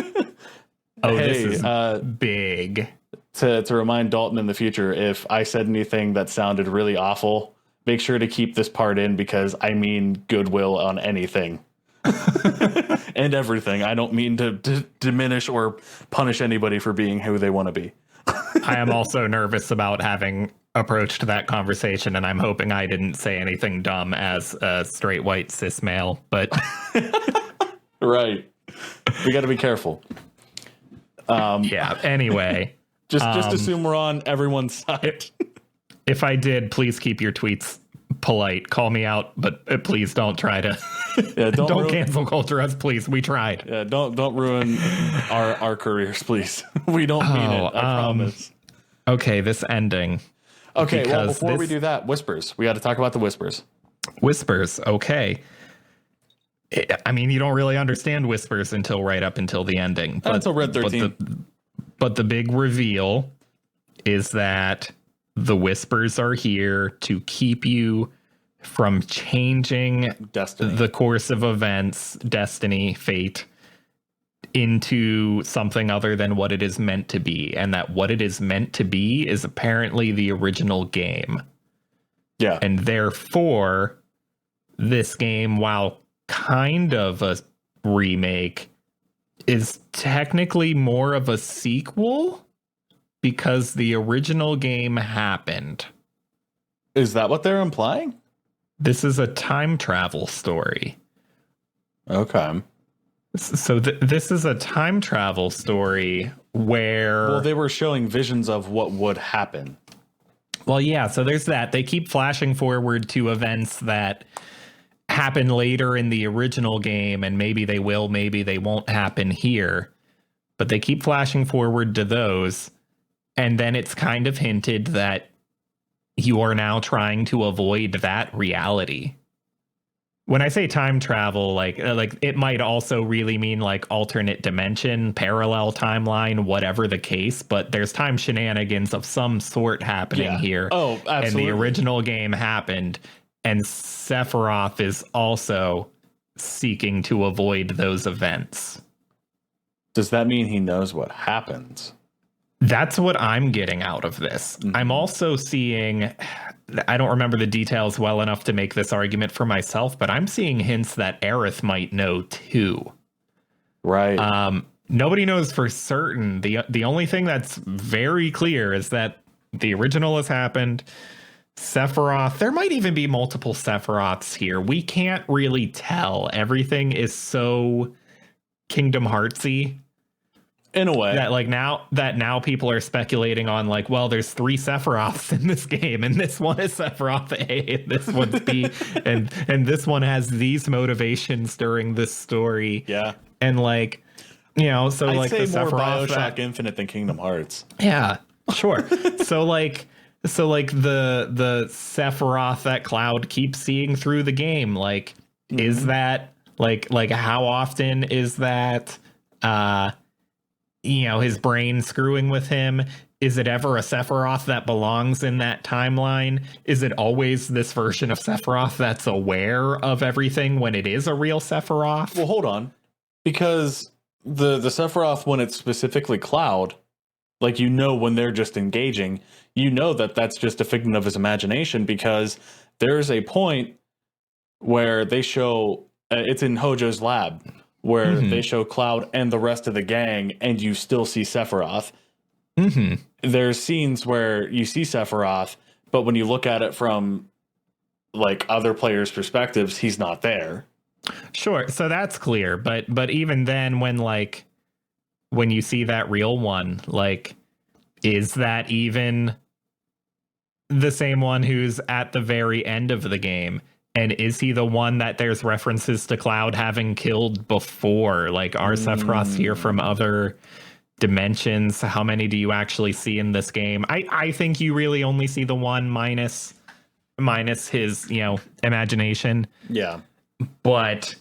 This is big. To remind Dalton in the future, if I said anything that sounded really awful, make sure to keep this part in because I mean goodwill on anything and everything. I don't mean to diminish or punish anybody for being who they want to be. I am also nervous about having approached that conversation, and I'm hoping I didn't say anything dumb as a straight white cis male, but right. We got to be careful. Yeah, anyway. Just assume we're on everyone's side. If I did, please keep your tweets polite. Call me out, but please don't try to don't cancel culture us, please. We tried. Yeah, don't ruin our careers, please. We don't mean it, I promise. Okay, this ending. Okay, well, before we do that, whispers. We got to talk about the whispers. Whispers, okay. I mean, you don't really understand whispers until right up until the ending. Until Red 13. But the big reveal is that the whispers are here to keep you from changing destiny, the course of events, destiny, fate, into something other than what it is meant to be. And that what it is meant to be is apparently the original game. Yeah. And therefore, this game, while kind of a remake, is technically more of a sequel because the original game happened. Is that what they're implying? This is a time travel story. Okay. So this is a time travel story where... Well, they were showing visions of what would happen. Well, yeah, so there's that. They keep flashing forward to events that happen later in the original game, and maybe they will, maybe they won't happen here. But they keep flashing forward to those, and then it's kind of hinted that you are now trying to avoid that reality. When I say time travel, like it might also really mean like alternate dimension, parallel timeline, whatever the case, but there's time shenanigans of some sort happening here. Oh, absolutely. And the original game happened, and Sephiroth is also seeking to avoid those events. Does that mean he knows what happens? That's what I'm getting out of this. Mm-hmm. I'm also seeing, I don't remember the details well enough to make this argument for myself, but I'm seeing hints that Aerith might know too. Right. Nobody knows for certain. The only thing that's very clear is that the original has happened. Sephiroth, there might even be multiple Sephiroths here. We can't really tell. Everything is so Kingdom Heartsy. In a way. That now people are speculating on like, well, there's 3 Sephiroths in this game, and this one is Sephiroth A, and this one's B, and this one has these motivations during this story. Yeah. And like, you know, so I'd like say the more Sephiroth BioShock Infinite than Kingdom Hearts. Yeah, sure. so like the Sephiroth that Cloud keeps seeing through the game, like, is that like how often is that you know, his brain screwing with him? Is it ever a Sephiroth that belongs in that timeline? Is it always this version of Sephiroth that's aware of everything when it is a real Sephiroth? Well, hold on. Because the Sephiroth, when it's specifically Cloud, like, you know, when they're just engaging, you know that that's just a figment of his imagination, because there's a point where they show, it's in Hojo's lab, where they show Cloud and the rest of the gang, and you still see Sephiroth. There's scenes where you see Sephiroth, but when you look at it from like other players' perspectives, he's not there. Sure, so that's clear, but even then, when you see that real one, like, is that even the same one who's at the very end of the game? And is he the one that there's references to Cloud having killed before? Like, are Sephiroths here from other dimensions. How many do you actually see in this game? I think you really only see the one minus his, imagination. Yeah. But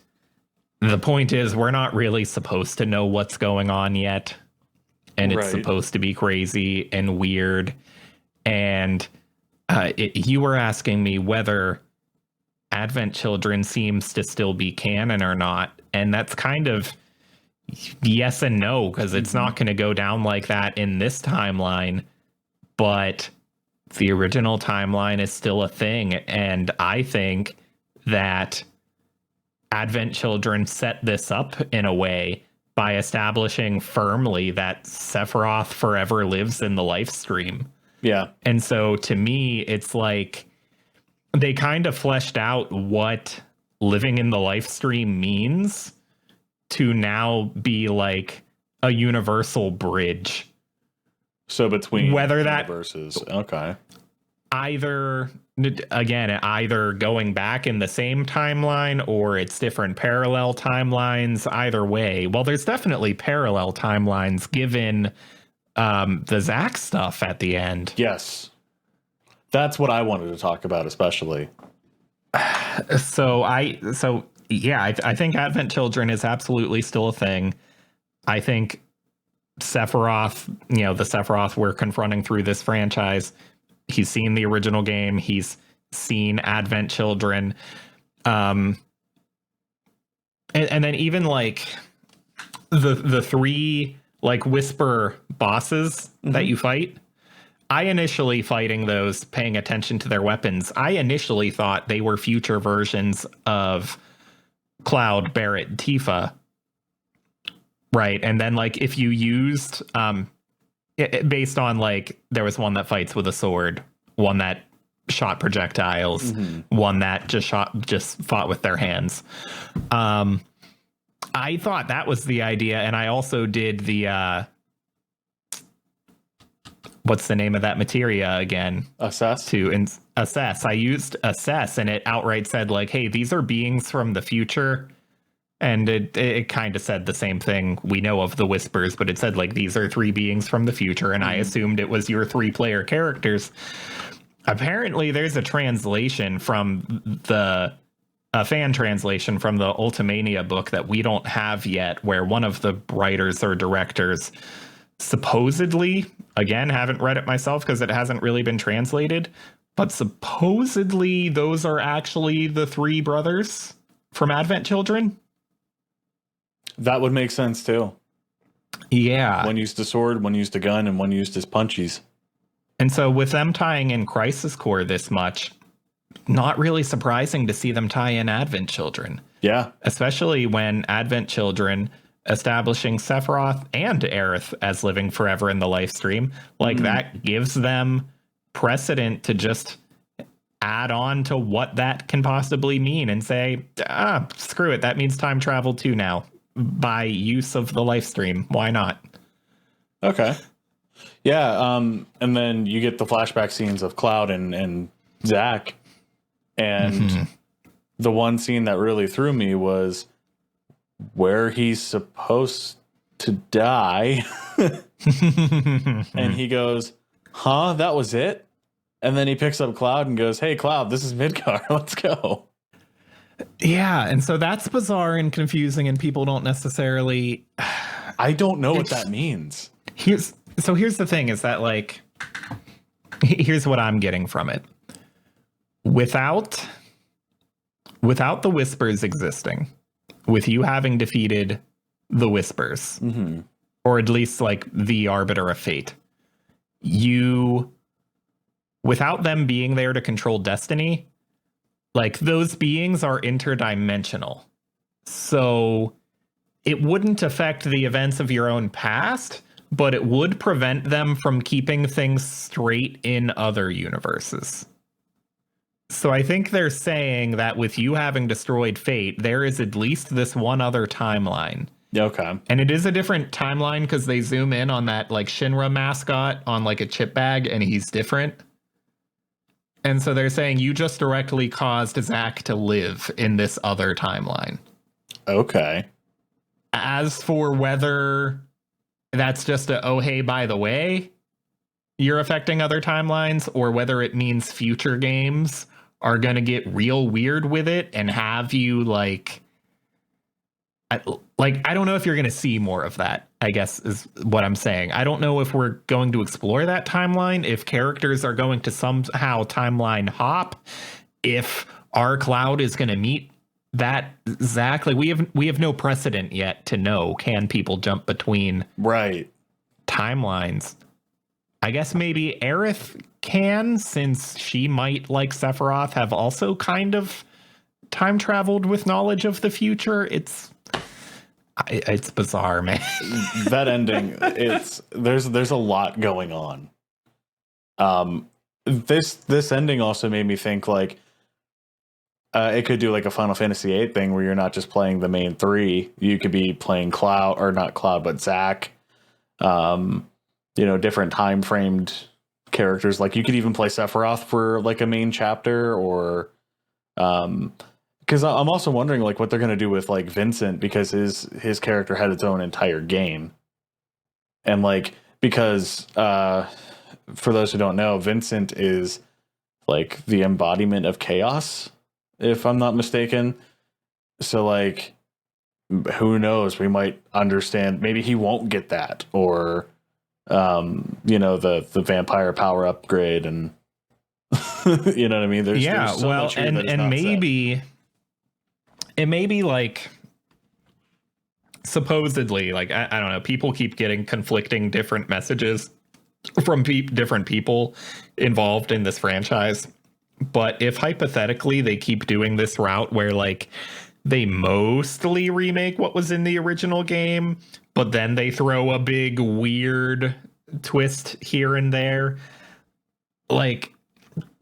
the point is, we're not really supposed to know what's going on yet. And it's supposed to be crazy and weird. And you were asking me whether Advent Children seems to still be canon or not. And that's kind of yes and no, because it's not going to go down like that in this timeline. But the original timeline is still a thing. And I think that Advent Children set this up in a way by establishing firmly that Sephiroth forever lives in the life stream. Yeah. And so to me, it's like they kind of fleshed out what living in the life stream means to now be like a universal bridge. So between whether that universes, okay. Either going back in the same timeline or it's different parallel timelines, either way. Well, there's definitely parallel timelines given the Zack stuff at the end. Yes. That's what I wanted to talk about, especially. I think Advent Children is absolutely still a thing. I think Sephiroth, the Sephiroth we're confronting through this franchise, he's seen the original game. He's seen Advent Children. And then even like the three like whisper bosses that you fight, I initially fighting those, paying attention to their weapons, I initially thought they were future versions of Cloud, Barret, Tifa. Right. And then like if you used based on like there was one that fights with a sword, one that shot projectiles, one that just fought with their hands. I thought that was the idea, and I also did the what's the name of that materia again? Assess. Assess. I used assess, and it outright said like, "Hey, these are beings from the future." And it kind of said the same thing we know of the Whispers, but it said like these are three beings from the future, and I assumed it was your 3-player characters. Apparently, there's a translation from a fan translation from the Ultimania book that we don't have yet, where one of the writers or directors supposedly, again, haven't read it myself because it hasn't really been translated, but supposedly those are actually the three brothers from Advent Children. That would make sense too. Yeah. One used a sword, one used a gun, and one used his punchies. And so with them tying in Crisis Core this much, not really surprising to see them tie in Advent Children. Yeah. Especially when Advent Children establishing Sephiroth and Aerith as living forever in the life stream, like that gives them precedent to just add on to what that can possibly mean and say, screw it, that means time travel too now. By use of the life stream. Why not? Okay. Yeah. And then you get the flashback scenes of Cloud and Zack. And the one scene that really threw me was where he's supposed to die. And he goes, huh, that was it? And then he picks up Cloud and goes, hey, Cloud, this is Midgar. Let's go. Yeah, and so that's bizarre and confusing, and people don't necessarily... I don't know what that means. Here's the thing, is that, like... Here's what I'm getting from it. Without the Whispers existing, with you having defeated the Whispers, or at least, like, the Arbiter of Fate, without them being there to control destiny... Like, those beings are interdimensional. So it wouldn't affect the events of your own past, but it would prevent them from keeping things straight in other universes. So I think they're saying that with you having destroyed Fate, there is at least this one other timeline. Okay. And it is a different timeline because they zoom in on that, like, Shinra mascot on, like, a chip bag, and he's different. And so they're saying you just directly caused Zack to live in this other timeline. Okay. As for whether that's just a, oh, hey, by the way, you're affecting other timelines, or whether it means future games are going to get real weird with it and have you like I don't know if you're going to see more of that, I guess is what I'm saying. I don't know if we're going to explore that timeline, if characters are going to somehow timeline hop, if our Cloud is going to meet that exactly. We have no precedent yet to know, can people jump between timelines? I guess maybe Aerith can, since she might, like Sephiroth, have also kind of time traveled with knowledge of the future. It's bizarre, man. That ending, there's a lot going on. This ending also made me think like it could do like a Final Fantasy VIII thing where you're not just playing the main three. You could be playing Cloud, or not Cloud, but Zack. Different time framed characters. Like you could even play Sephiroth for like a main chapter, or because I'm also wondering like what they're going to do with like Vincent, because his character had its own entire game. And like, because for those who don't know, Vincent is like the embodiment of chaos, if I'm not mistaken. So like, who knows? We might understand. Maybe he won't get that, or the vampire power upgrade, and you know what I mean? There's so much here and maybe set. It may be like supposedly, like I don't know, people keep getting conflicting different messages from different people involved in this franchise. But if hypothetically they keep doing this route where like they mostly remake what was in the original game, but then they throw a big weird twist here and there, like,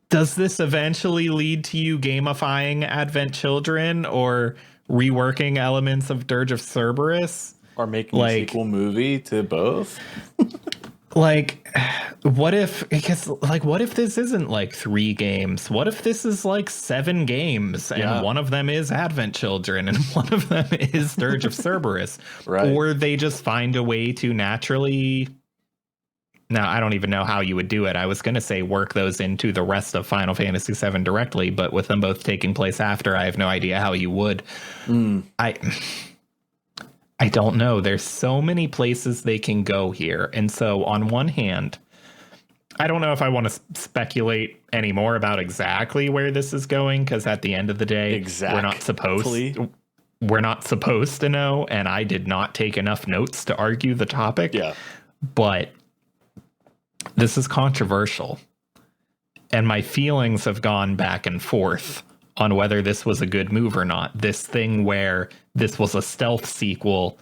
does this eventually lead to you gamifying Advent Children, or reworking elements of Dirge of Cerberus, or making a sequel movie to both? Like, what if this isn't like 3 games? What if this is like 7 games, and one of them is Advent Children and one of them is Dirge of Cerberus? Right. Or they just find a way to naturally... Now, I don't even know how you would do it. I was going to say work those into the rest of Final Fantasy VII directly, but with them both taking place after, I have no idea how you would. I don't know. There's so many places they can go here. And so on one hand, I don't know if I want to speculate any more about exactly where this is going, because at the end of the day, we're not supposed to know. And I did not take enough notes to argue the topic. Yeah. But this is controversial. And my feelings have gone back and forth on whether this was a good move or not. This thing where this was a stealth sequel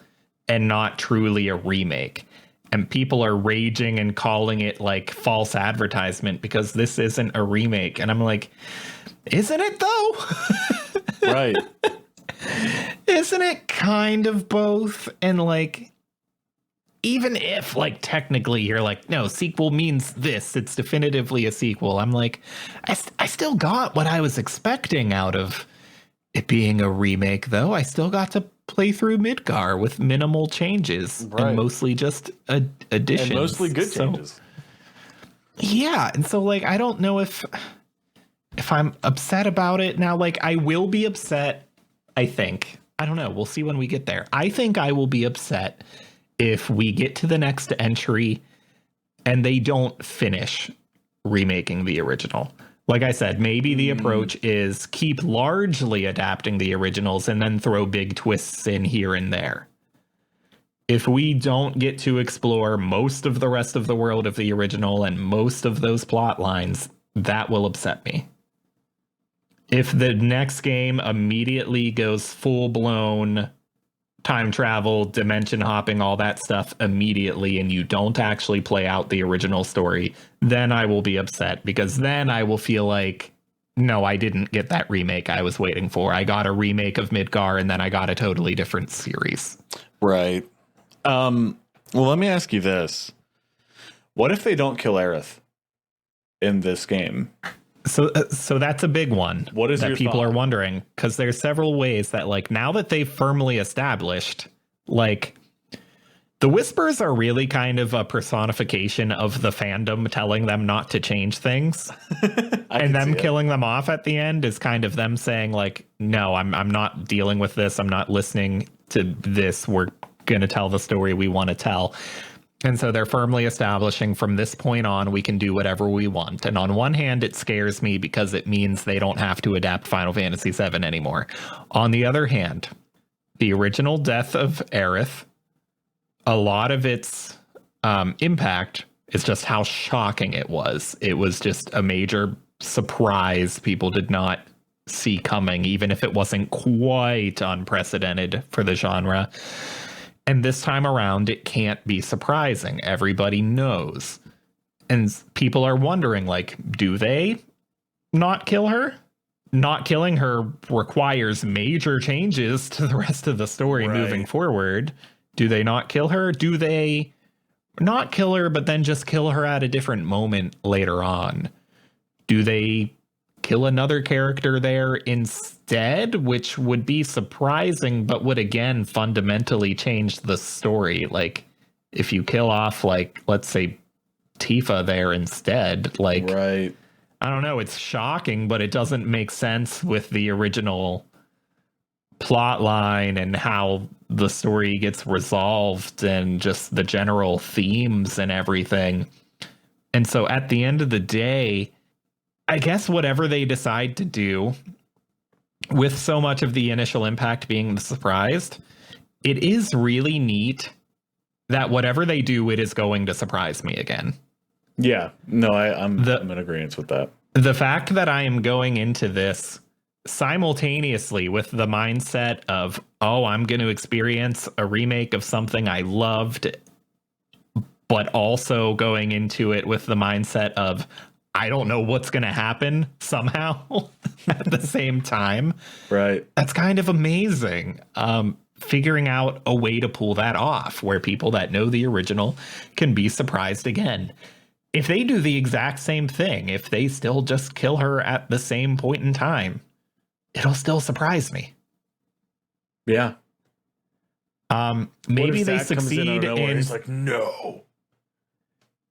and not truly a remake. And people are raging and calling it like false advertisement because this isn't a remake. And I'm like, isn't it though? Right. Isn't it kind of both? And like, even if like technically you're like, no, sequel means this, it's definitively a sequel. I'm like, I still got what I was expecting out of it being a remake, though. I still got to play through Midgar with minimal changes, and mostly just additions. And mostly good changes. Yeah. And so like, I don't know if I'm upset about it now. Like, I will be upset, I think. I don't know. We'll see when we get there. I think I will be upset if we get to the next entry and they don't finish remaking the original. Like I said, maybe the approach is keep largely adapting the originals and then throw big twists in here and there. If we don't get to explore most of the rest of the world of the original and most of those plot lines, that will upset me. If the next game immediately goes full-blown time travel, dimension hopping, all that stuff immediately, and you don't actually play out the original story, then I will be upset, because then I will feel like, no, I didn't get that remake I was waiting for. I got a remake of Midgar, and then I got a totally different series. Right. Well, let me ask you this. What if they don't kill Aerith in this game? So that's a big one. What is that people thought? Are wondering, because there's several ways that, like, now that they've firmly established, like, The whispers are really kind of a personification of the fandom telling them not to change things. And them killing them off at the end is kind of them saying, like, no, I'm not dealing with this. I'm not listening to this. We're going to tell the story we want to tell. And so they're firmly establishing from this point on, we can do whatever we want. And on one hand, it scares me because it means they don't have to adapt Final Fantasy VII anymore. On the other hand, the original death of Aerith, a lot of its impact is just how shocking it was. It was just a major surprise people did not see coming, even if it wasn't quite unprecedented for the genre. And this time around, it can't be surprising. Everybody knows. And people are wondering, like, do they not kill her? Not killing her requires major changes to the rest of the story moving forward. Do they not kill her? Do they not kill her, but then just kill her at a different moment later on? Do they kill another character there instead, which would be surprising, but would again fundamentally change the story? Like, if you kill off, like, let's say Tifa there instead, like, I don't know, it's shocking, but it doesn't make sense with the original plot line and how the story gets resolved and just the general themes and everything. And so at the end of the day, I guess whatever they decide to do, with so much of the initial impact being the surprised, it is really neat that whatever they do, it is going to surprise me again. Yeah, no, I'm in agreement with that. The fact that I am going into this simultaneously with the mindset of, oh, I'm going to experience a remake of something I loved, but also going into it with the mindset of, I don't know what's going to happen somehow at the same time. Right. That's kind of amazing. Figuring out a way to pull that off where people that know the original can be surprised again. If they do the exact same thing, if they still just kill her at the same point in time, it'll still surprise me. Yeah. Maybe they succeed in. He's like, no.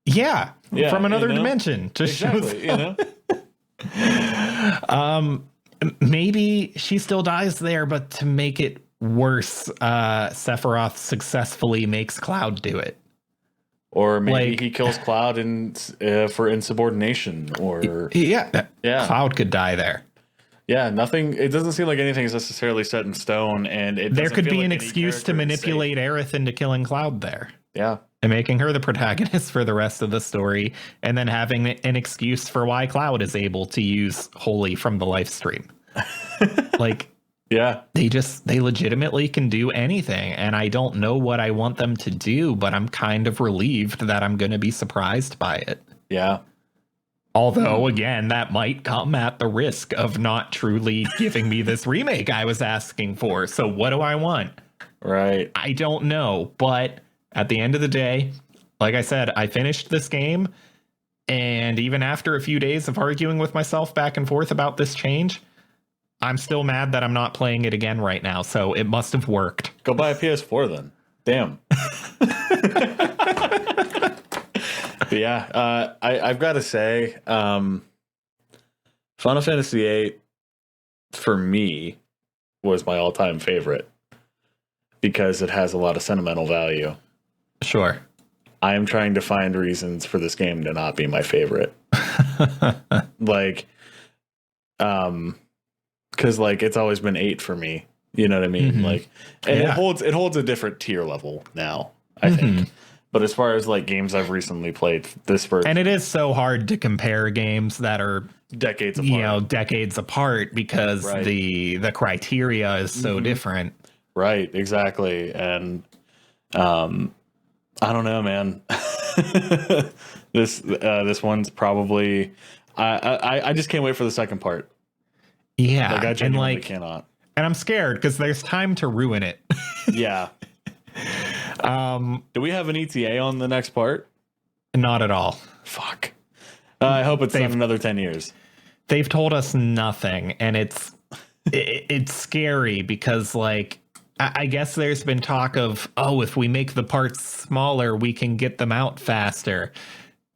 Yeah, from another dimension. Just exactly, shows maybe she still dies there, but to make it worse, Sephiroth successfully makes Cloud do it. Or maybe he kills Cloud for insubordination. Or Cloud could die there. Yeah, nothing. It doesn't seem like anything is necessarily set in stone, and there could be an excuse to manipulate Aerith into killing Cloud there. Yeah. And making her the protagonist for the rest of the story, and then having an excuse for why Cloud is able to use Holy from the live stream. Like, yeah, they legitimately can do anything, and I don't know what I want them to do, but I'm kind of relieved that I'm going to be surprised by it. Yeah. Although, again, that might come at the risk of not truly giving me this remake I was asking for. So what do I want? Right. I don't know, but at the end of the day, like I said, I finished this game, and even after a few days of arguing with myself back and forth about this change, I'm still mad that I'm not playing it again right now, so it must have worked. Go buy a PS4 then. Damn. But yeah, I've got to say, Final Fantasy VIII, for me, was my all-time favorite because it has a lot of sentimental value. Sure. I am trying to find reasons for this game to not be my favorite. Like, because like it's always been 8 for me. You know what I mean? Mm-hmm. Like, and it holds a different tier level now, I think. But as far as like games I've recently played, this first, and it is so hard to compare games that are decades apart, because the criteria is so different. Right, exactly. And I don't know, man. This one's probably I just can't wait for the second part. Yeah, like I genuinely cannot. And I'm scared because there's time to ruin it. Yeah. Do we have an ETA on the next part? Not at all. Fuck. I hope it's not another 10 years. They've told us nothing, and it's scary because, like, I guess there's been talk of, oh, if we make the parts smaller, we can get them out faster.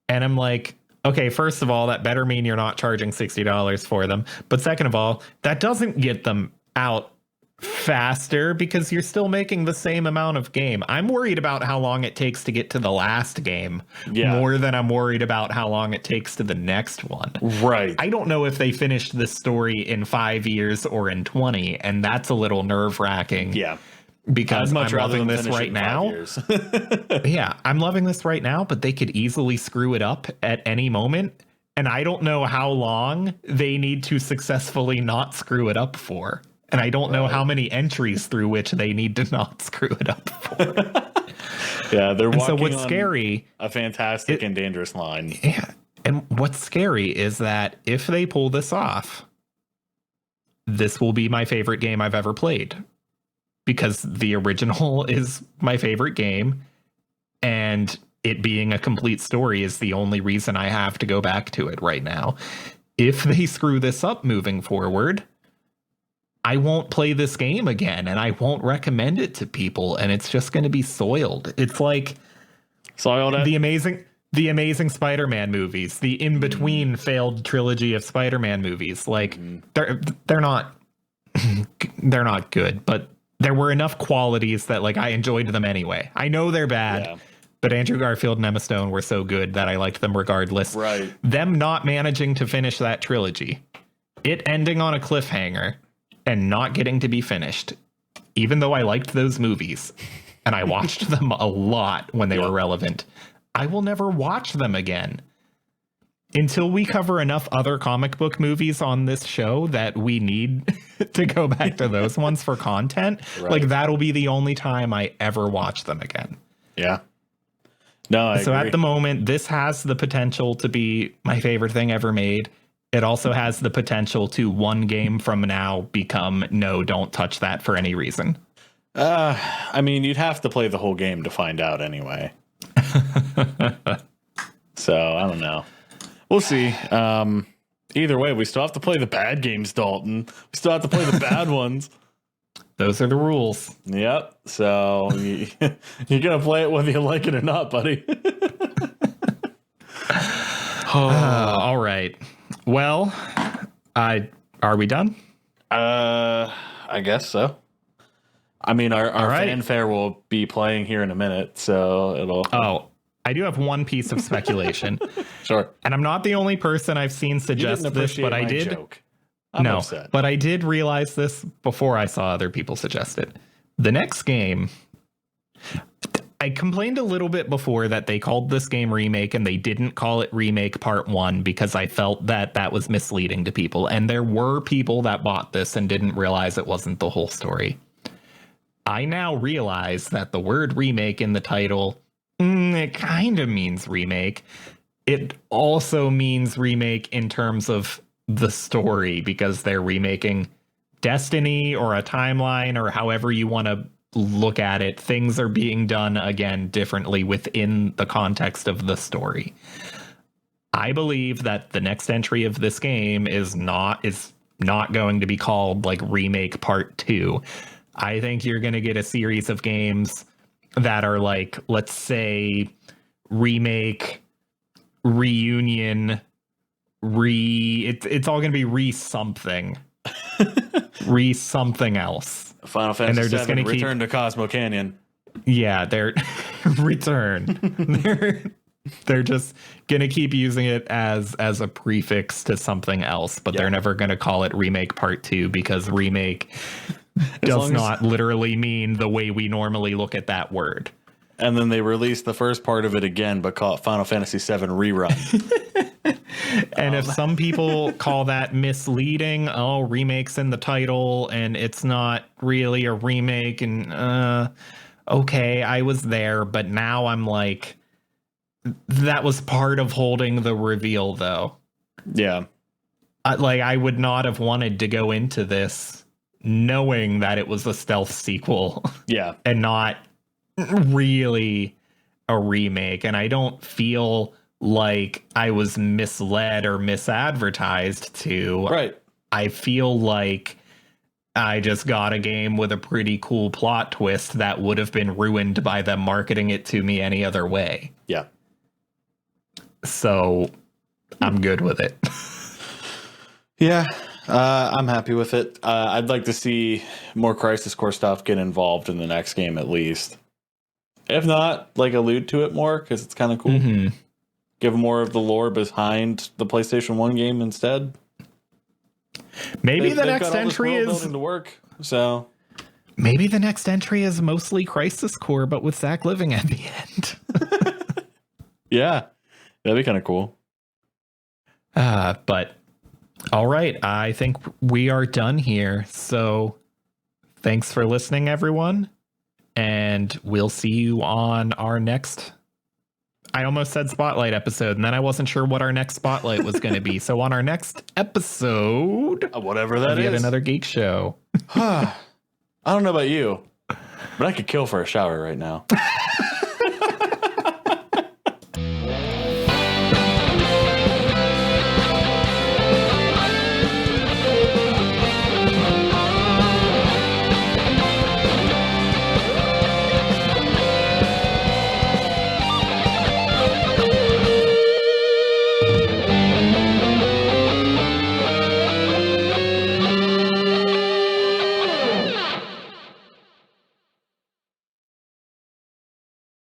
And I'm like, okay, first of all, that better mean you're not charging $60 for them. But second of all, that doesn't get them out faster because you're still making the same amount of game. I'm worried about how long it takes to get to the last game more than I'm worried about how long it takes to the next one. Right. I don't know if they finished this story in 5 years or in 20, and that's a little nerve-wracking. Yeah. Because I'm loving this right now. Yeah, I'm loving this right now, but they could easily screw it up at any moment. And I don't know how long they need to successfully not screw it up for. And I don't know how many entries through which they need to not screw it up for. Yeah, they're walking so what's on scary, a fantastic and dangerous line. Yeah. And what's scary is that if they pull this off, this will be my favorite game I've ever played. Because the original is my favorite game. And it being a complete story is the only reason I have to go back to it right now. If they screw this up moving forward, I won't play this game again, and I won't recommend it to people, and it's just going to be soiled. It's like the amazing Spider-Man movies, the in-between failed trilogy of Spider-Man movies. Like they're not good, but there were enough qualities that like I enjoyed them anyway. I know they're bad, but Andrew Garfield and Emma Stone were so good that I liked them regardless. Right. Them not managing to finish that trilogy, it ending on a cliffhanger, and not getting to be finished, even though I liked those movies and I watched them a lot when they were relevant, I will never watch them again until we cover enough other comic book movies on this show that we need to go back to those ones for content. Right. Like that'll be the only time I ever watch them again. Yeah. No, I agree. At the moment, this has the potential to be my favorite thing ever made. It also has the potential to one game from now become no, don't touch that for any reason. I mean, you'd have to play the whole game to find out anyway. So I don't know. We'll see. Either way, we still have to play the bad games, Dalton. We still have to play the bad ones. Those are the rules. Yep. So you're going to play it whether you like it or not, buddy. All right. Well, are we done? I guess so. I mean, our fanfare will be playing here in a minute, so it'll... Oh, I do have one piece of speculation. Sure. And I'm not the only person I've seen suggest this, but I did... Joke. I'm upset. But I did realize this before I saw other people suggest it. The next game... I complained a little bit before that they called this game Remake and they didn't call it Remake Part 1 because I felt that that was misleading to people. And there were people that bought this and didn't realize it wasn't the whole story. I now realize that the word remake in the title, it kind of means remake. It also means remake in terms of the story because they're remaking Destiny or a timeline or however you want to look at it. Things are being done again differently within the context of the story. I believe that the next entry of this game is not going to be called like Remake Part 2. I think you're going to get a series of games that are like, let's say, Remake, Reunion, it's all going to be re-something. Re-something else. Final Fantasy VII Return to Cosmo Canyon. Yeah, they're return. They're just gonna keep using it as a prefix to something else, but they're never gonna call it Remake Part 2 because remake does not literally mean the way we normally look at that word. And then they released the first part of it again, but call it Final Fantasy VII Rerun. And if some people call that misleading, remakes in the title and it's not really a remake and okay, I was there, but now I'm like, that was part of holding the reveal though. Yeah. I would not have wanted to go into this knowing that it was a stealth sequel. Yeah. And not really a remake. And I don't feel like I was misled or misadvertised to. Right. I feel like I just got a game with a pretty cool plot twist that would have been ruined by them marketing it to me any other way. Yeah. So I'm good with it. Yeah, I'm happy with it. I'd like to see more Crisis Core stuff get involved in the next game at least. If not, like allude to it more because it's kind of cool. Mm-hmm. Give more of the lore behind the PlayStation 1 game instead. Maybe the next entry is building to work. So maybe the next entry is mostly Crisis Core, but with Zach living at the end. Yeah, that'd be kind of cool. But all right, I think we are done here. So thanks for listening, everyone. And we'll see you on our next, I almost said spotlight episode, and then I wasn't sure what our next spotlight was going to be. So on our next episode, whatever that is, yet another Geek show. I don't know about you, but I could kill for a shower right now.